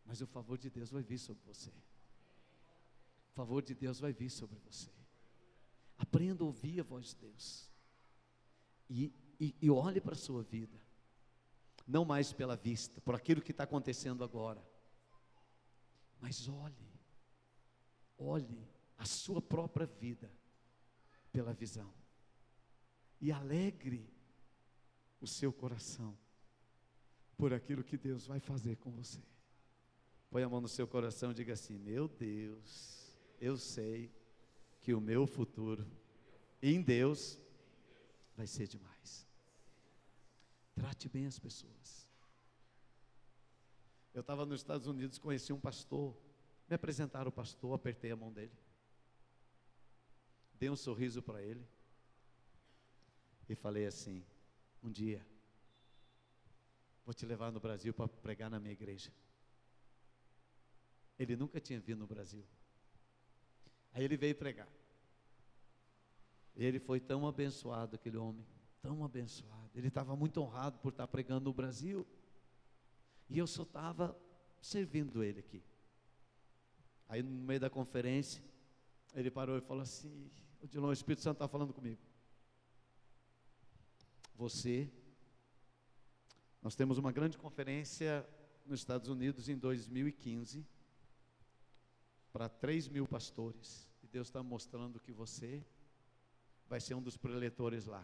Mas o favor de Deus vai vir sobre você. O favor de Deus vai vir sobre você. Aprenda a ouvir a voz de Deus. E olhe para a sua vida. Não mais pela vista, por aquilo que está acontecendo agora. Mas olhe a sua própria vida pela visão. E alegre o seu coração por aquilo que Deus vai fazer com você. Põe a mão no seu coração e diga assim: meu Deus, eu sei que o meu futuro em Deus vai ser demais. Trate bem as pessoas. Eu estava nos Estados Unidos, conheci um pastor, me apresentaram o pastor, apertei a mão dele, dei um sorriso para ele e falei assim: um dia vou te levar no Brasil para pregar na minha igreja. Ele nunca tinha vindo no Brasil. Aí ele veio pregar. Ele foi tão abençoado, aquele homem, tão abençoado. Ele estava muito honrado por estar pregando no Brasil. E eu só estava servindo ele aqui. Aí no meio da conferência, ele parou e falou assim: o Dilon, o Espírito Santo está falando comigo. Nós temos uma grande conferência nos Estados Unidos em 2015, para 3.000 pastores. E Deus está mostrando que você vai ser um dos preletores lá.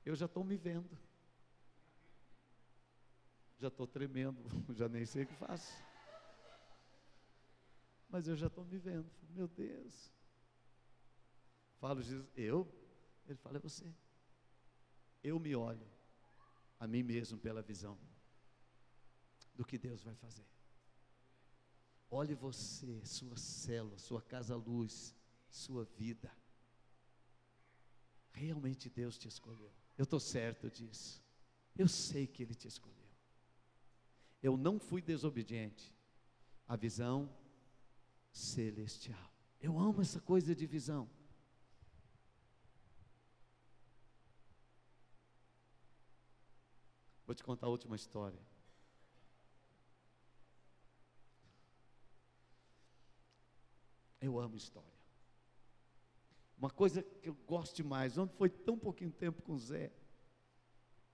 Eu já estou me vendo. Já estou tremendo, já nem sei o que faço. Mas eu já estou me vendo. Meu Deus. Falo, Jesus, eu? Ele fala: é você. Eu me olho a mim mesmo pela visão do que Deus vai fazer. Olhe você, sua célula, sua casa-luz, sua vida. Realmente Deus te escolheu. Eu estou certo disso. Eu sei que Ele te escolheu. Eu não fui desobediente à visão celestial. Eu amo essa coisa de visão. Vou te contar a última história. Eu amo história. Uma coisa que eu gosto demais, onde foi tão pouquinho tempo com o Zé,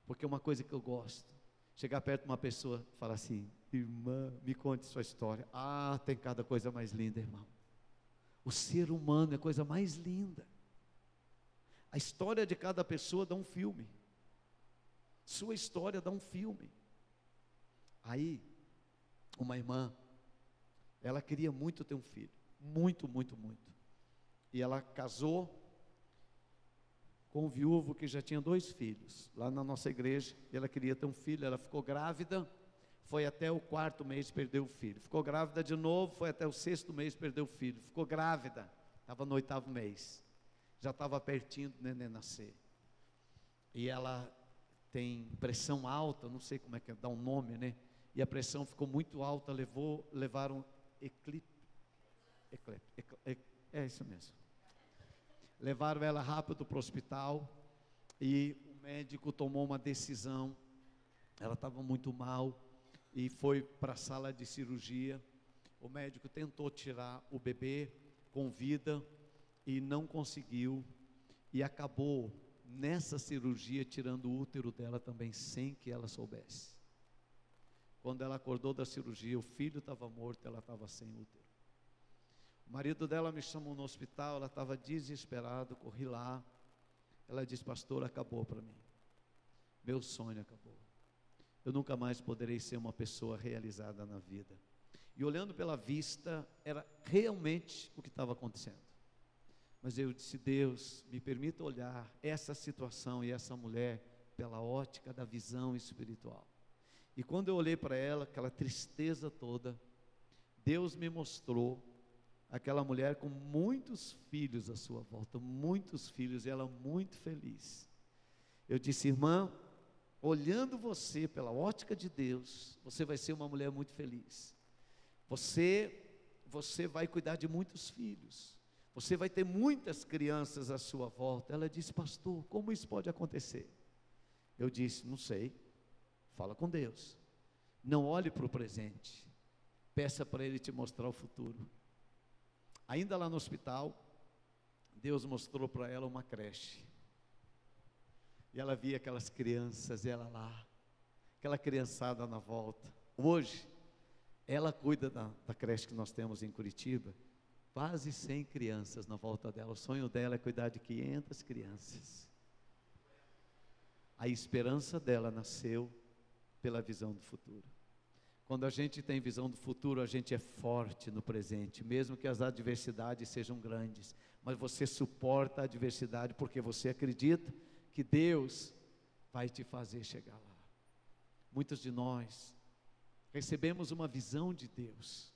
porque é uma coisa que eu gosto, chegar perto de uma pessoa e falar assim: irmã, me conte sua história. Ah, tem cada coisa mais linda, irmão. O ser humano é a coisa mais linda. A história de cada pessoa dá um filme. Sua história dá um filme. Aí, uma irmã, ela queria muito ter um filho, muito, muito, muito. E ela casou com um viúvo que já tinha 2 filhos, lá na nossa igreja. E ela queria ter um filho, ela ficou grávida, foi até o 4º mês, perdeu o filho. Ficou grávida de novo, foi até o 6º mês, perdeu o filho. Ficou grávida, estava no 8º mês, já estava pertinho do neném nascer. E ela tem pressão alta, não sei como é que dá um nome, né? E a pressão ficou muito alta, levaram é isso mesmo. Levaram ela rápido para o hospital e o médico tomou uma decisão. Ela estava muito mal e foi para a sala de cirurgia. O médico tentou tirar o bebê com vida e não conseguiu, e acabou nessa cirurgia tirando o útero dela também, sem que ela soubesse. Quando ela acordou da cirurgia, o filho estava morto, ela estava sem útero. O marido dela me chamou no hospital, ela estava desesperada, corri lá. Ela disse: pastor, acabou para mim, meu sonho acabou, eu nunca mais poderei ser uma pessoa realizada na vida. E olhando pela vista, era realmente o que estava acontecendo. Mas eu disse: Deus, me permita olhar essa situação e essa mulher pela ótica da visão espiritual. E quando eu olhei para ela, aquela tristeza toda, Deus me mostrou aquela mulher com muitos filhos à sua volta, muitos filhos, e ela muito feliz. Eu disse: irmã, olhando você pela ótica de Deus, você vai ser uma mulher muito feliz. Você vai cuidar de muitos filhos, você vai ter muitas crianças à sua volta. Ela disse: pastor, como isso pode acontecer? Eu disse: não sei, fala com Deus, não olhe para o presente, peça para Ele te mostrar o futuro. Ainda lá no hospital, Deus mostrou para ela uma creche, e ela via aquelas crianças, e ela lá, aquela criançada na volta. Hoje, ela cuida da creche que nós temos em Curitiba, quase 100 crianças na volta dela. O sonho dela é cuidar de 500 crianças. A esperança dela nasceu pela visão do futuro. Quando a gente tem visão do futuro, a gente é forte no presente, mesmo que as adversidades sejam grandes, mas você suporta a adversidade porque você acredita que Deus vai te fazer chegar lá. Muitos de nós recebemos uma visão de Deus,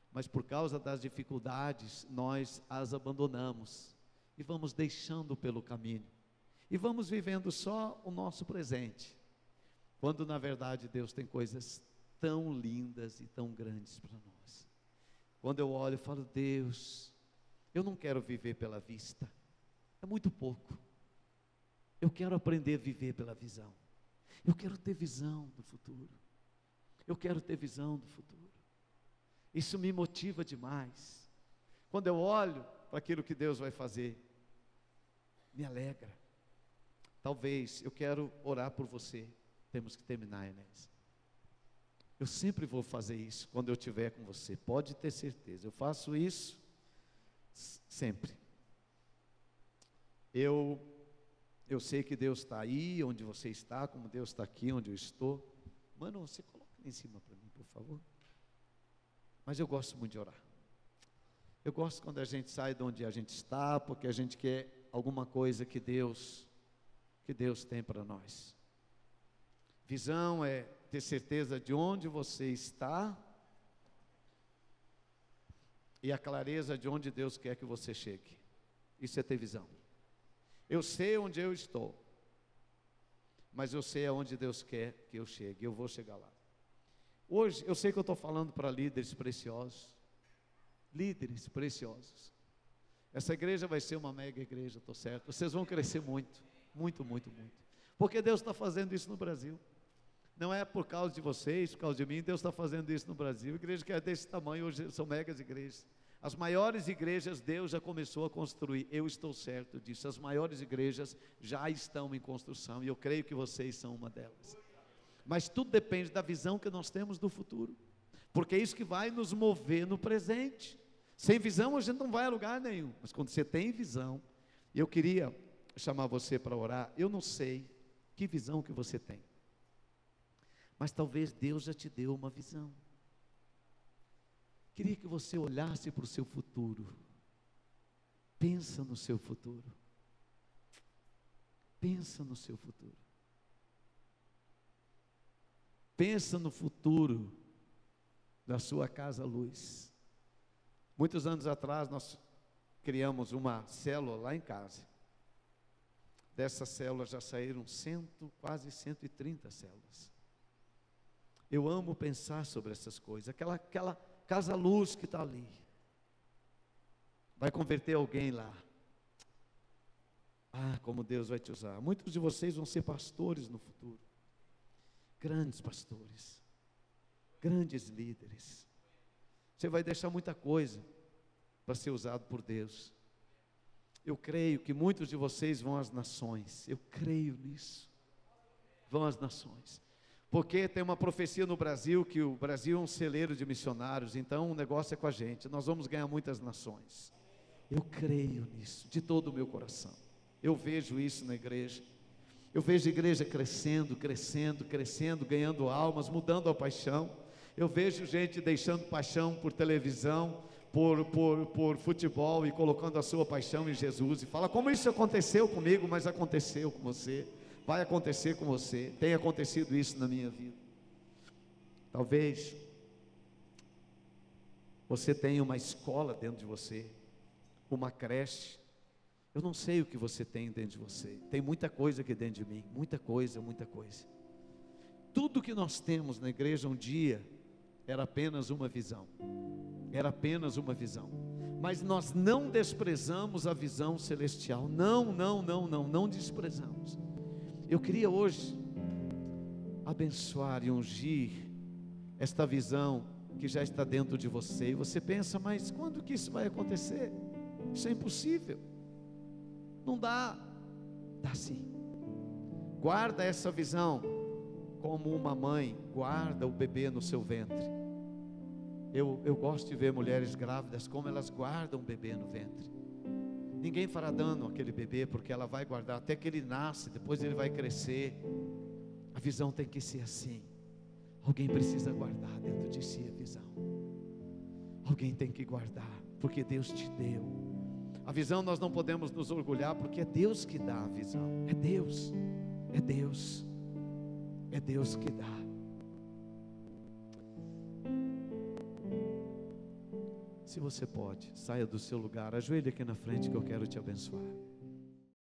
mas por causa das dificuldades, nós as abandonamos e vamos deixando pelo caminho, e vamos vivendo só o nosso presente, quando na verdade Deus tem coisas tão lindas e tão grandes para nós. Quando eu olho, eu falo: Deus, eu não quero viver pela vista, é muito pouco. Eu quero aprender a viver pela visão. Eu quero ter visão do futuro. Eu quero ter visão do futuro. Isso me motiva demais. Quando eu olho para aquilo que Deus vai fazer, me alegra. Talvez, eu quero orar por você. Temos que terminar, Inês. Eu sempre vou fazer isso quando eu estiver com você, pode ter certeza. Eu faço isso sempre. Eu sei que Deus está aí onde você está, como Deus está aqui onde eu estou. Mano, você coloca ali em cima para mim, por favor. Mas eu gosto muito de orar. Eu gosto quando a gente sai de onde a gente está, porque a gente quer alguma coisa que Deus tem para nós. Visão é ter certeza de onde você está e a clareza de onde Deus quer que você chegue. Isso é ter visão. Eu sei onde eu estou, mas eu sei aonde Deus quer que eu chegue. Eu vou chegar lá. Hoje, eu sei que eu estou falando para líderes preciosos. Líderes preciosos. Essa igreja vai ser uma mega igreja, estou certo. Vocês vão crescer muito, muito, muito, muito. Porque Deus está fazendo isso no Brasil. Não é por causa de vocês, por causa de mim. Deus está fazendo isso no Brasil. Igreja que é desse tamanho, hoje são megas igrejas. As maiores igrejas Deus já começou a construir, eu estou certo disso. As maiores igrejas já estão em construção, e eu creio que vocês são uma delas. Mas tudo depende da visão que nós temos do futuro, porque é isso que vai nos mover no presente. Sem visão a gente não vai a lugar nenhum, mas quando você tem visão, e eu queria chamar você para orar. Eu não sei que visão que você tem, mas talvez Deus já te deu uma visão. Queria que você olhasse para o seu futuro. Pensa no seu futuro. Pensa no seu futuro. Pensa no futuro da sua casa luz. Muitos anos atrás nós criamos uma célula lá em casa. Dessa célula já saíram quase 130 células. Eu amo pensar sobre essas coisas. Aquela casa luz que está ali, vai converter alguém lá. Ah, como Deus vai te usar. Muitos de vocês vão ser pastores no futuro, grandes pastores, grandes líderes. Você vai deixar muita coisa para ser usado por Deus. Eu creio que muitos de vocês vão às nações. Eu creio nisso. Vão às nações. Porque tem uma profecia no Brasil, que o Brasil é um celeiro de missionários, então o negócio é com a gente, nós vamos ganhar muitas nações. Eu creio nisso, de todo o meu coração. Eu vejo isso na igreja. Eu vejo a igreja crescendo, crescendo, crescendo, ganhando almas, mudando a paixão. Eu vejo gente deixando paixão por televisão, por futebol, e colocando a sua paixão em Jesus, e fala: como isso aconteceu comigo? Mas aconteceu com você. Vai acontecer com você. Tem acontecido isso na minha vida. Talvez você tenha uma escola dentro de você, uma creche. Eu não sei o que você tem dentro de você. Tem muita coisa aqui dentro de mim, muita coisa, muita coisa. Tudo que nós temos na igreja um dia era apenas uma visão. Era apenas uma visão. Mas nós não desprezamos a visão celestial. Não desprezamos. Eu queria hoje abençoar e ungir esta visão que já está dentro de você. E você pensa: mas quando que isso vai acontecer? Isso é impossível. Não dá. Dá sim. Guarda essa visão como uma mãe guarda o bebê no seu ventre. Eu gosto de ver mulheres grávidas, como elas guardam o bebê no ventre. Ninguém fará dano àquele bebê, porque ela vai guardar até que ele nasce, depois ele vai crescer. A visão tem que ser assim. Alguém precisa guardar dentro de si a visão. Alguém tem que guardar, porque Deus te deu. A visão nós não podemos nos orgulhar, porque é Deus que dá a visão. É Deus, é Deus, é Deus que dá. Se você pode, saia do seu lugar, ajoelhe aqui na frente que eu quero te abençoar.